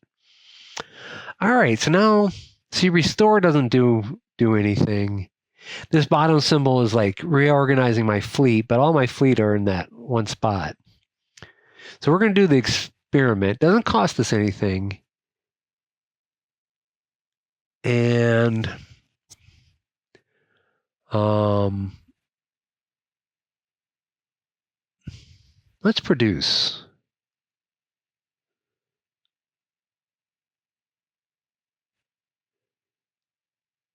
All right, so now, see, restore doesn't do anything. This bottom symbol is like reorganizing my fleet, but all my fleet are in that one spot. So we're going to do the experiment. Doesn't cost us anything. And let's produce.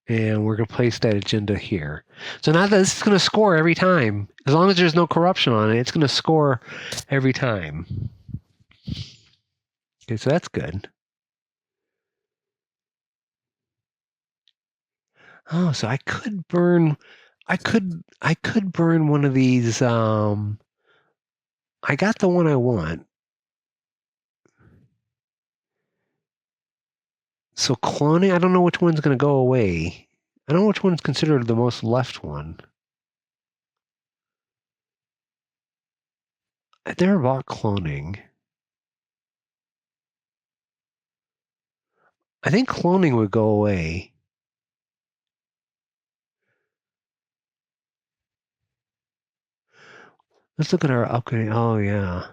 And we're going to place that agenda here. So now this is going to score every time. As long as there's no corruption on it, it's going to score every time. Okay, so that's good. Oh, so I could burn one of these. I got the one I want. So cloning, I don't know which one's going to go away. I don't know which one's considered the most left one. I never bought cloning. I think cloning would go away. Let's look at our upgrade. Oh, yeah.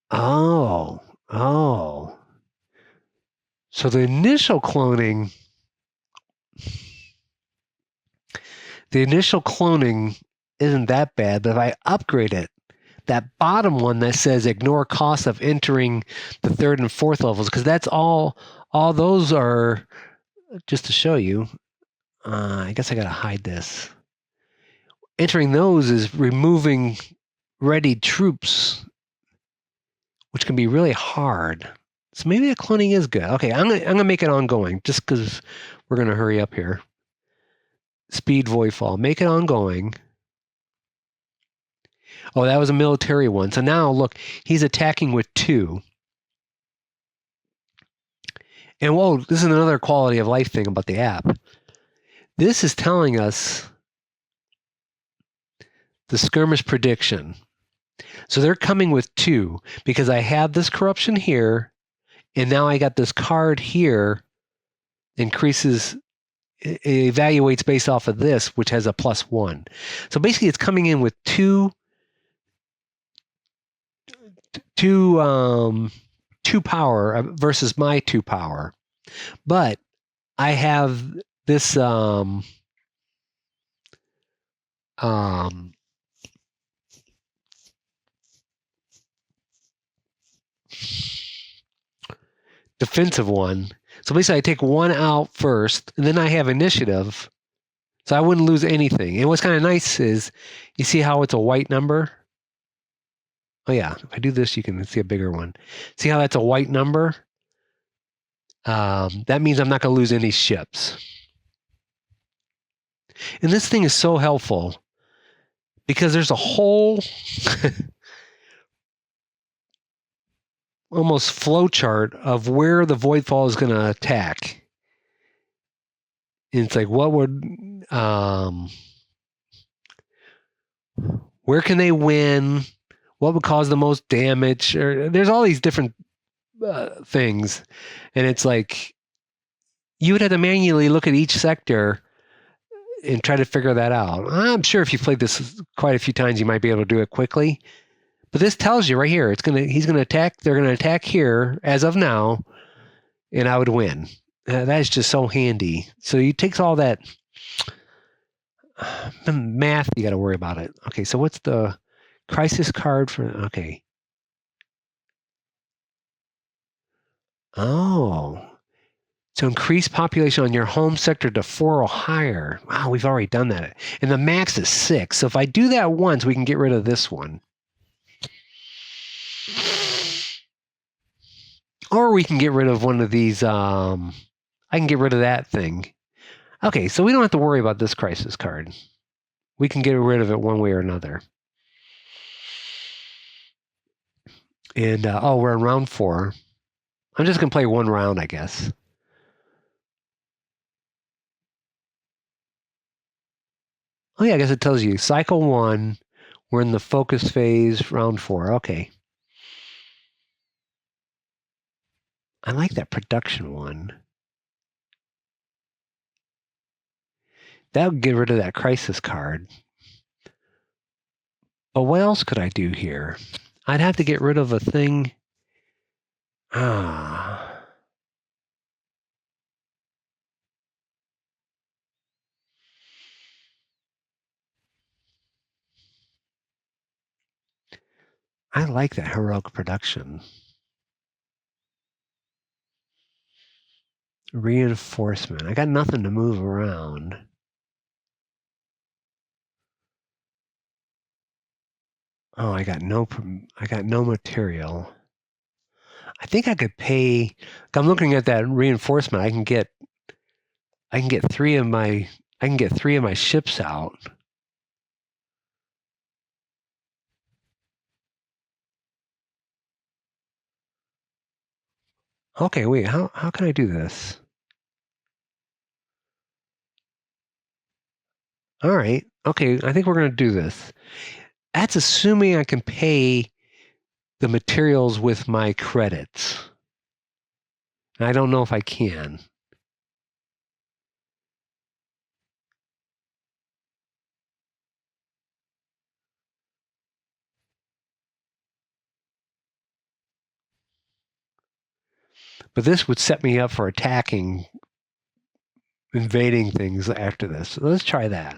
Oh. So the initial cloning isn't that bad, but if I upgrade it, that bottom one that says ignore cost of entering the 3rd and 4th levels, because that's all those are, just to show you, I guess I got to hide this. Entering those is removing readied troops, which can be really hard. So maybe the cloning is good. Okay, I'm gonna make it ongoing just because we're gonna hurry up here. Speed Voidfall, make it ongoing. Oh, that was a military one. So now look, he's attacking with 2. And whoa, this is another quality of life thing about the app. This is telling us the skirmish prediction. So they're coming with 2 because I have this corruption here, and now I got this card here, increases, it evaluates based off of this, which has a +1. So basically it's coming in with 2 power versus my 2 power. But I have this defensive one. So basically I take one out first, and then I have initiative. So I wouldn't lose anything. And what's kind of nice is, you see how it's a white number? Oh yeah, if I do this, you can see a bigger one. See how that's a white number? That means I'm not going to lose any ships. And this thing is so helpful because there's a whole almost flow chart of where the Voidfall is going to attack. And it's like, what would, where can they win? What would cause the most damage? Or there's all these different things. And it's like, you would have to manually look at each sector and try to figure that out. I'm sure if you played this quite a few times, you might be able to do it quickly. But this tells you right here, he's going to attack, they're going to attack here as of now, and I would win. That's just so handy. So it takes all that math, you got to worry about it. Okay, so what's the crisis card for, okay. Oh, so increase population on your home sector to 4 or higher. Wow, we've already done that. And the max is 6. So if I do that once, we can get rid of this one. Or we can get rid of one of these. I can get rid of that thing. Okay, so we don't have to worry about this crisis card. We can get rid of it one way or another. And, we're in round 4. I'm just going to play one round, I guess. Oh, yeah, I guess it tells you. Cycle 1, we're in the focus phase, round 4. Okay. I like that production one. That would get rid of that crisis card. But what else could I do here? I'd have to get rid of a thing. I like that heroic production. Reinforcement. I got nothing to move around. Oh, I got no material. I think I could pay. I'm looking at that reinforcement. I can get 3 of my ships out. Okay, wait. How can I do this? All right. Okay, I think we're going to do this. That's assuming I can pay the materials with my credits. I don't know if I can. But this would set me up for invading things after this. So let's try that.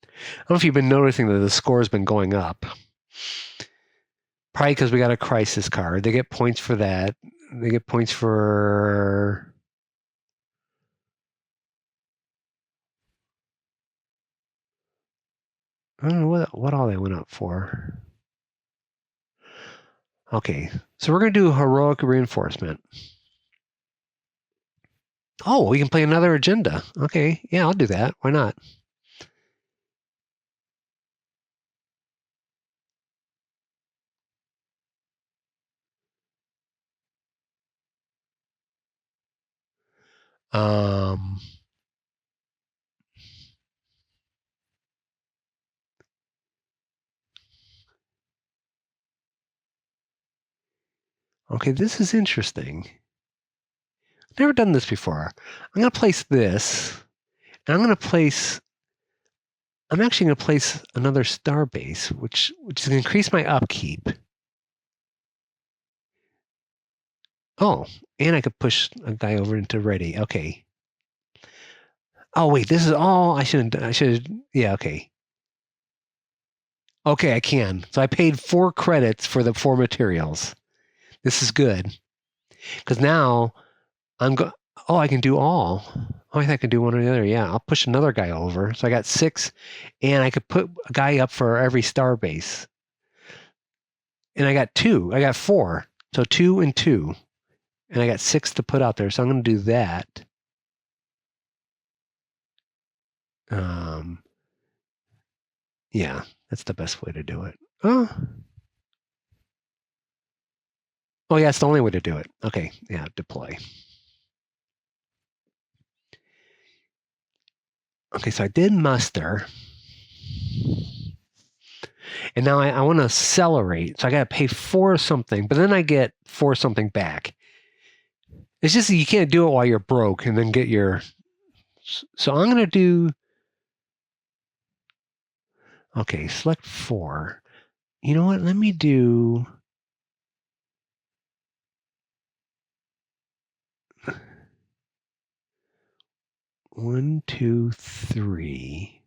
I don't know if you've been noticing that the score's been going up. Probably because we got a crisis card. They get points for that. They get points for... I don't know what all they went up for. Okay, so we're going to do heroic reinforcement. Oh, we can play another agenda. Okay, yeah, I'll do that. Why not? Okay, this is interesting. Never done this before. I'm going to place this, and I'm actually going to place another star base, which is going to increase my upkeep. Oh, and I could push a guy over into ready. Okay. Oh, wait, this is all I should, yeah, okay. Okay, I can. So I paid 4 credits for the 4 materials. This is good. Because now oh, I can do all. Oh, I think I can do one or the other. Yeah, I'll push another guy over. So I got 6, and I could put a guy up for every star base. And I got 2. I got 4. So 2 and 2. And I got 6 to put out there. So I'm going to do that. Yeah, that's the best way to do it. Oh, yeah, it's the only way to do it. Okay, yeah, deploy. Okay, so I did muster. And now I want to accelerate. So I got to pay 4 something, but then I get 4 something back. It's just that you can't do it while you're broke and then get your... So I'm going to do... Okay, select 4. You know what? Let me do... One, 2, 3.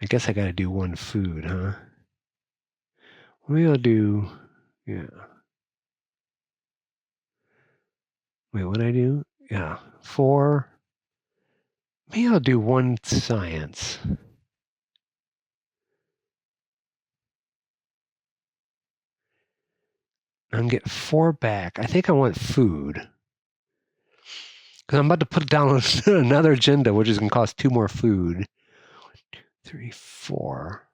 I guess I got to do 1 food, huh? Maybe I'll do... Yeah. Wait, what did I do? Yeah, 4. Maybe I'll do 1 science. I'm get 4 back. I think I want food. Because I'm about to put down another agenda, which is going to cost 2 more food. 1, 2, 3, 4.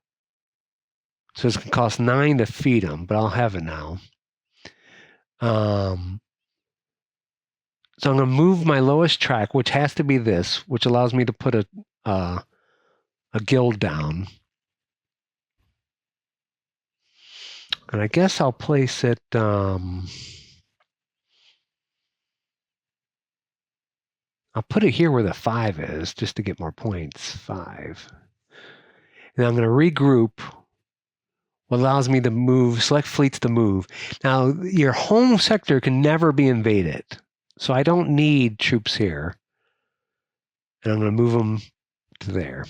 So it's going to cost 9 to feed them, but I'll have it now. So I'm going to move my lowest track, which has to be this, which allows me to put a guild down. And I guess I'll place it... I'll put it here where the 5 is, just to get more points. 5. And I'm going to regroup, what allows me to move, select fleets to move. Now, your home sector can never be invaded. So I don't need troops here. And I'm going to move them to there.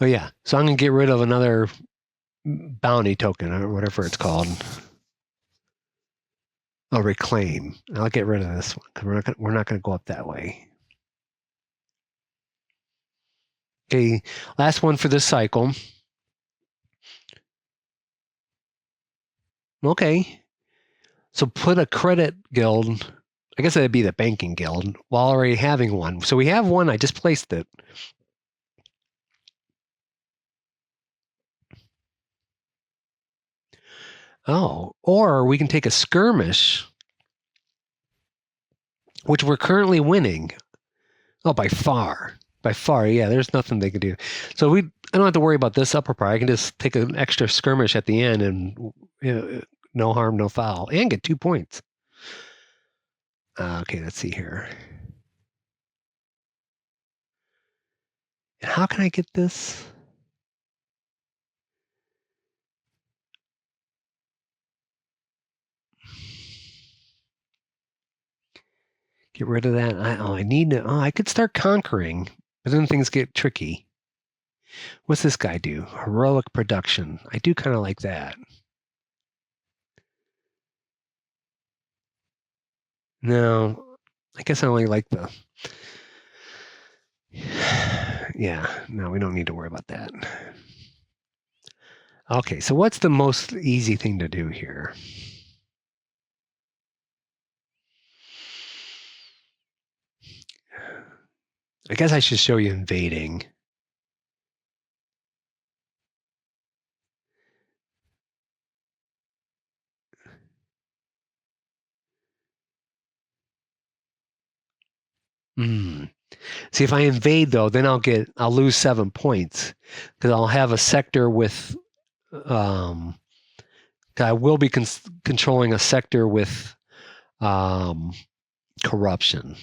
Oh, yeah. So I'm going to get rid of another bounty token or whatever it's called. Oh, reclaim. I'll get rid of this one because we're not going to go up that way. Okay, last one for this cycle. Okay. So put a credit guild. I guess that'd be the banking guild while already having one. So we have one. I just placed it. Oh, or we can take a skirmish, which we're currently winning. Oh, by far. By far, yeah, there's nothing they can do. So I don't have to worry about this upper part. I can just take an extra skirmish at the end and no harm, no foul, and get 2 points. Okay, let's see here. And how can I get this? Get rid of that. I need to. Oh, I could start conquering, but then things get tricky. What's this guy do? Heroic production. I do kind of like that. No, I guess I only like the... Yeah, no, we don't need to worry about that. Okay, so what's the most easy thing to do here? I guess I should show you invading. See, if I invade though, then I'll lose 7 points because I'll have a sector with, I will be controlling a sector with corruption.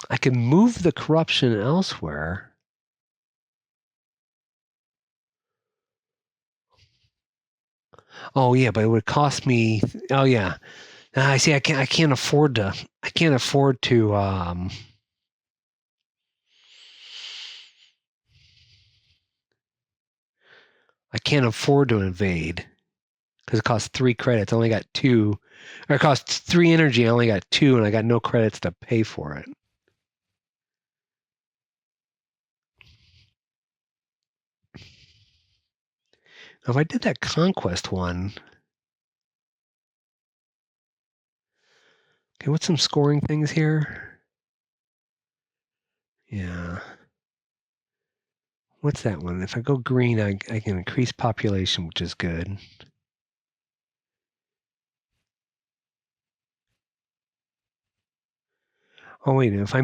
I can move the corruption elsewhere. Oh yeah, but it would cost me. Oh yeah, I see. I can't afford to. I can't afford to. I can't afford to invade because it costs 3 credits. I only got 2, or it costs 3 energy. I only got 2, and I got no credits to pay for it. Now, if I did that conquest one, okay, what's some scoring things here? Yeah. What's that one? If I go green, I can increase population, which is good. Oh wait, if I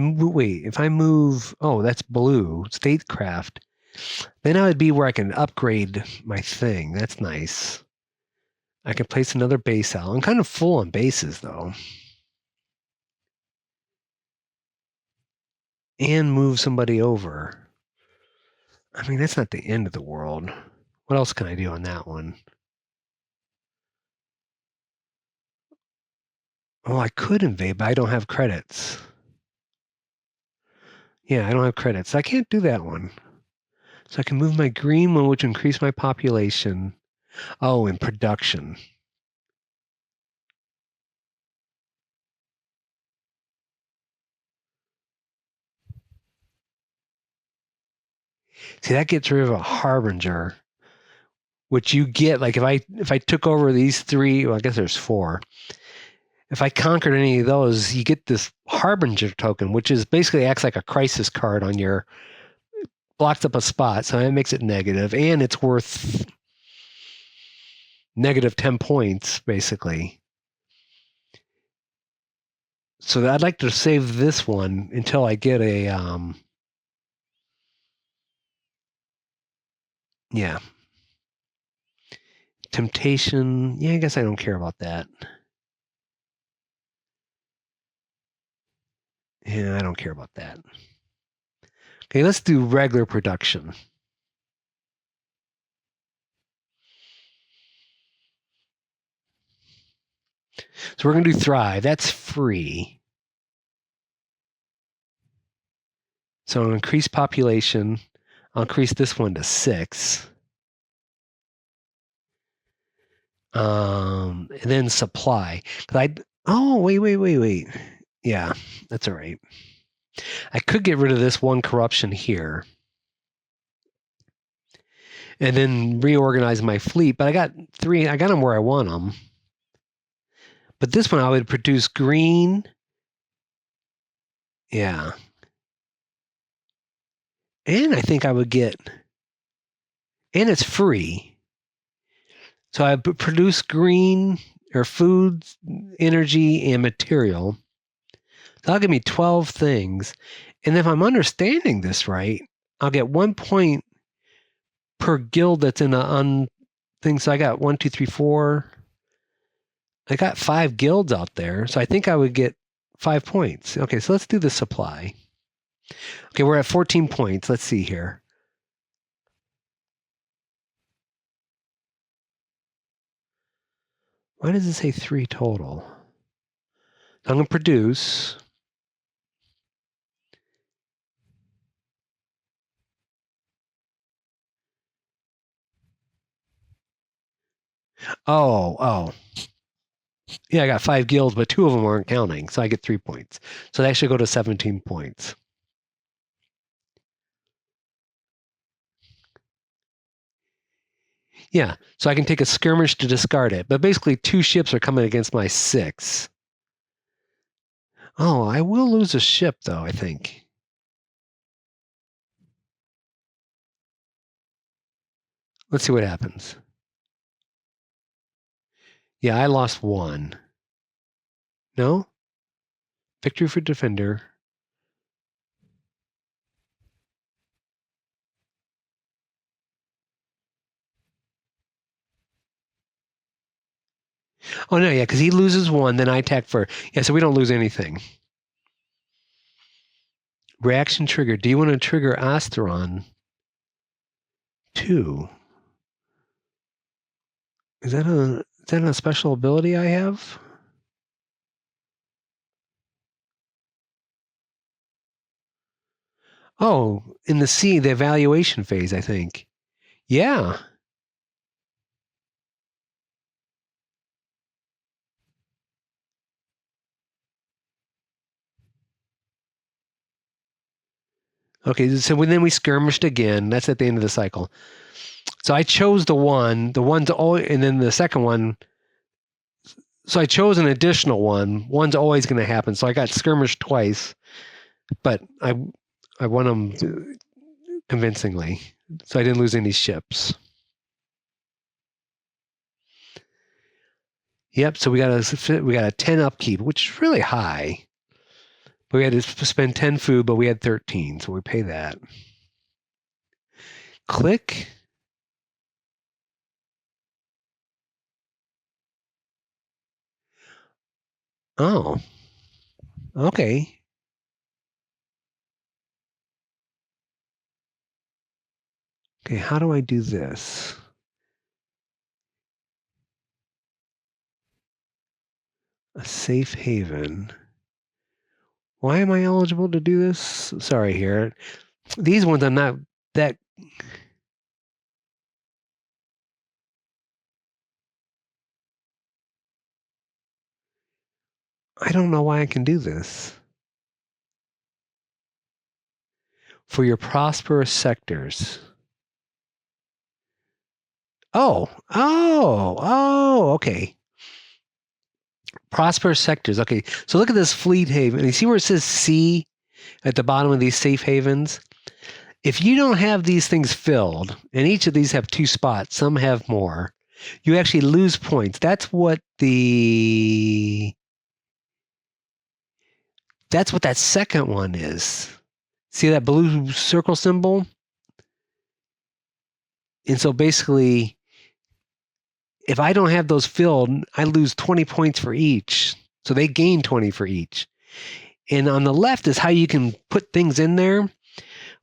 move, oh, that's blue, statecraft. Then I would be where I can upgrade my thing. That's nice. I can place another base out. I'm kind of full on bases though. And move somebody over. I mean, that's not the end of the world. What else can I do on that one? Oh, I could invade, but I don't have credits. Yeah, I don't have credits. I can't do that one. So I can move my green one, which will increase my population. Oh, and production. See, that gets rid of a harbinger, which you get like if I took over these 3, well, I guess there's 4. If I conquered any of those, you get this harbinger token, which is basically acts like a crisis card on your blocks up a spot, so that makes it negative, and it's worth negative 10 points, basically. So I'd like to save this one until I get a yeah. Temptation. Yeah, I guess I don't care about that. Yeah, I don't care about that. Okay, let's do regular production. So we're going to do Thrive. That's free. So I'll increase population. I'll increase this one to 6. And then supply. Oh, wait. Yeah, that's all right. I could get rid of this one corruption here and then reorganize my fleet, but I got 3. I got them where I want them. But this one I would produce green. Yeah. And I think I would get, and it's free. So I produce green or food, energy, and material. That'll give me 12 things. And if I'm understanding this right, I'll get 1 point per guild that's in a thing. So I got 1, 2, 3, 4. I got 5 guilds out there. So I think I would get 5 points. Okay, so let's do the supply. Okay, we're at 14 points. Let's see here. Why does it say 3 total? I'm going to produce. Oh. Yeah, I got 5 guilds, but 2 of them aren't counting. So I get 3 points. So they actually go to 17 points. Yeah, so I can take a skirmish to discard it. But basically, 2 ships are coming against my 6. Oh, I will lose a ship, though, I think. Let's see what happens. Yeah, I lost 1. No? Victory for defender. Oh, no, yeah, because he loses 1, then I attack for. Yeah, so we don't lose anything. Reaction trigger. Do you want to trigger Asteron 2? Is that a special ability I have? Oh, in the evaluation phase, I think. Yeah. Okay, so then we skirmished again. That's at the end of the cycle. So I chose the one's always, and then the second one. So I chose an additional one. One's always going to happen. So I got skirmished twice, but I won them convincingly. So I didn't lose any ships. Yep. So we got a 10 upkeep, which is really high. But we had to spend 10 food, but we had 13, so we pay that. Click. Oh. Okay. Okay, how do I do this? A safe haven. Why am I eligible to do this? Sorry here. These ones I'm not that. I don't know why I can do this. For your prosperous sectors. Oh, okay. Prosperous sectors. Okay, so look at this fleet haven. And you see where it says C at the bottom of these safe havens? If you don't have these things filled, and each of these have 2 spots, some have more, you actually lose points. That's what that second one is. See that blue circle symbol? And so basically, if I don't have those filled, I lose 20 points for each. So they gain 20 for each. And on the left is how you can put things in there.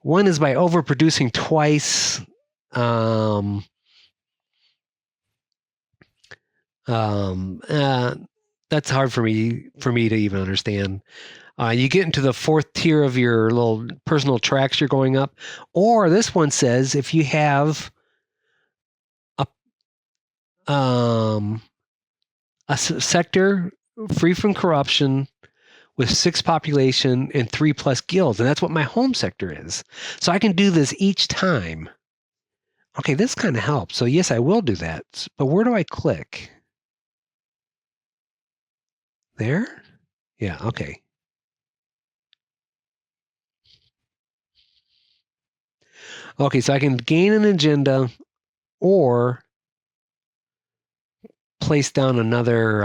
One is by overproducing twice. That's hard for me to even understand. You get into the 4th tier of your little personal tracks you're going up. Or this one says if you have a sector free from corruption with 6 population and 3+ guilds, and that's what my home sector is. So I can do this each time. Okay, this kind of helps. So yes, I will do that. But where do I click? There? Yeah, okay. Okay, so I can gain an agenda or place down another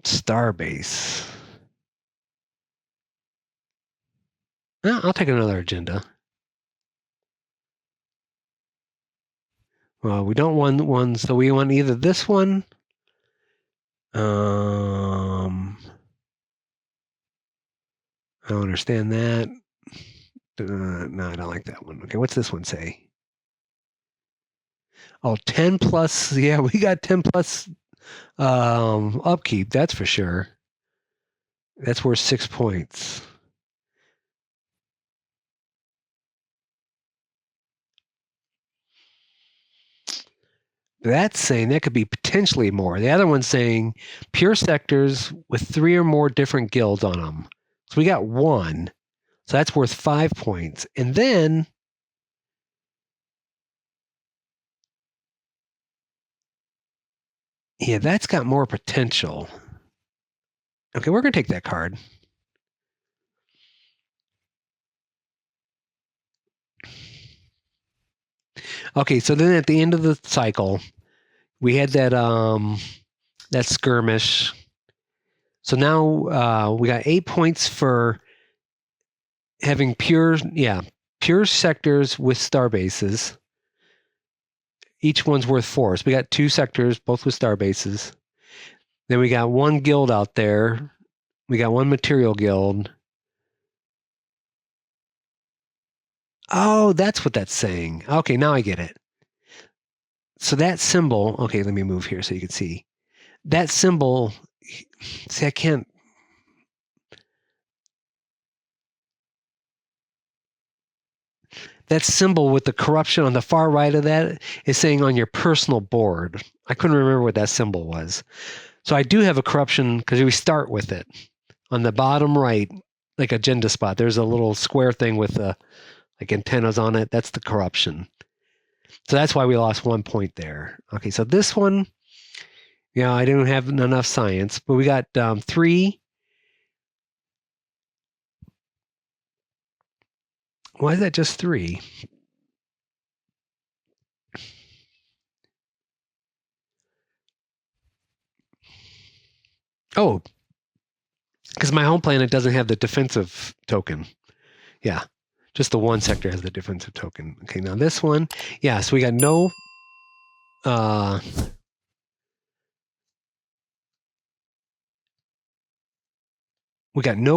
star base. I'll take another agenda. Well, we don't want one, so we want either this one. I don't understand that. No, I don't like that one. Okay, what's this one say? Oh, 10+. Yeah, we got 10+ upkeep. That's for sure. That's worth 6 points. That's saying that could be potentially more. The other one's saying pure sectors with 3 or more different guilds on them. So we got 1. So that's worth 5 points. And then yeah, that's got more potential. Okay, we're going to take that card. Okay, so then at the end of the cycle, we had that skirmish. So now we got 8 points for having pure sectors with star bases. Each one's worth 4. So we got 2 sectors, both with star bases. Then we got one guild out there. We got one material guild. Oh, that's what that's saying. Okay, now I get it. So that symbol, okay, let me move here so you can see. That symbol, see, I can't. That symbol with the corruption on the far right of that is saying on your personal board. I couldn't remember what that symbol was. So I do have a corruption because we start with it. On the bottom right, like agenda spot, there's a little square thing with like antennas on it. That's the corruption. So that's why we lost 1 point there. Okay, so this one, yeah, I didn't have enough science, but we got 3. Why is that just 3? Oh, because my home planet doesn't have the defensive token. Yeah, just the one sector has the defensive token. Okay, now this one, yeah, so we got no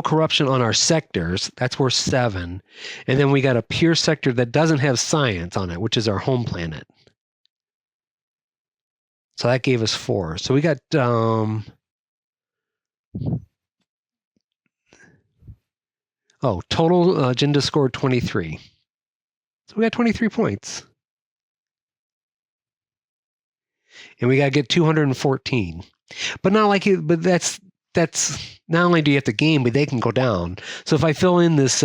corruption on our sectors. That's worth 7. And then we got a pure sector that doesn't have science on it, which is our home planet. So that gave us 4. So we got total agenda score 23. So we got 23 points. And we got to get 214. But not like it, but that's not only do you have to gain, but they can go down. So if I fill in this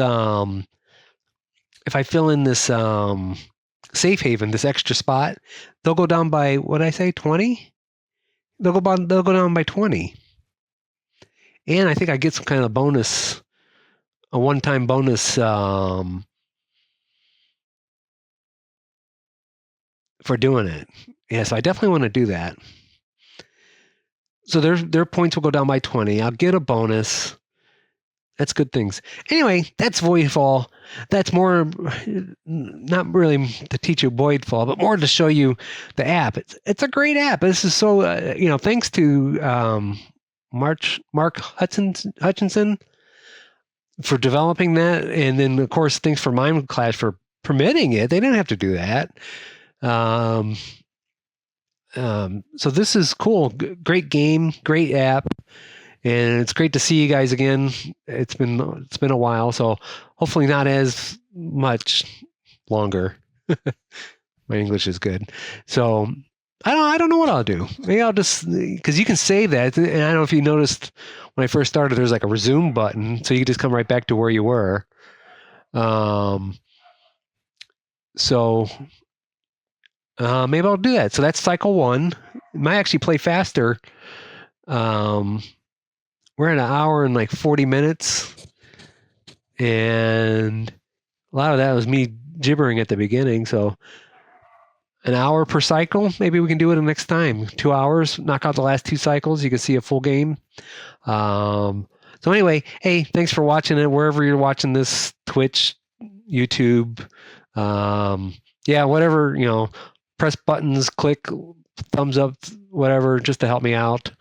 safe haven, this extra spot, they'll go down by, what did I say, 20? They'll go down by 20. And I think I get some kind of bonus, a one-time bonus for doing it. Yeah, so I definitely want to do that. So their points will go down by 20. I'll get a bonus. That's good things. Anyway, that's Voidfall. That's more, not really to teach you Voidfall, but more to show you the app. It's a great app. This is so, thanks to Mark Hutchinson for developing that. And then, of course, thanks for Mindclash for permitting it. They didn't have to do that. So this is cool. Great game, great app. And it's great to see you guys again. It's been a while, so hopefully not as much longer. My English is good. So I don't know what I'll do. Maybe I'll just, because you can save that. And I don't know if you noticed when I first started, there's like a resume button, so you can just come right back to where you were. So maybe I'll do that. So that's cycle 1. It might actually play faster. We're at 1 hour and like 40 minutes. And a lot of that was me gibbering at the beginning. So 1 hour per cycle. Maybe we can do it the next time. 2 hours, knock out the last 2 cycles. You can see a full game. So anyway, hey, thanks for watching it. Wherever you're watching this, Twitch, YouTube, whatever, press buttons, click, thumbs up, whatever, just to help me out.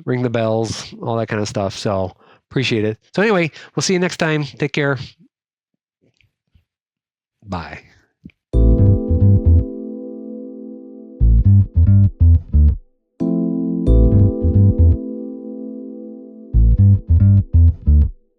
Ring the bells, all that kind of stuff. So appreciate it. So anyway, we'll see you next time. Take care. Bye.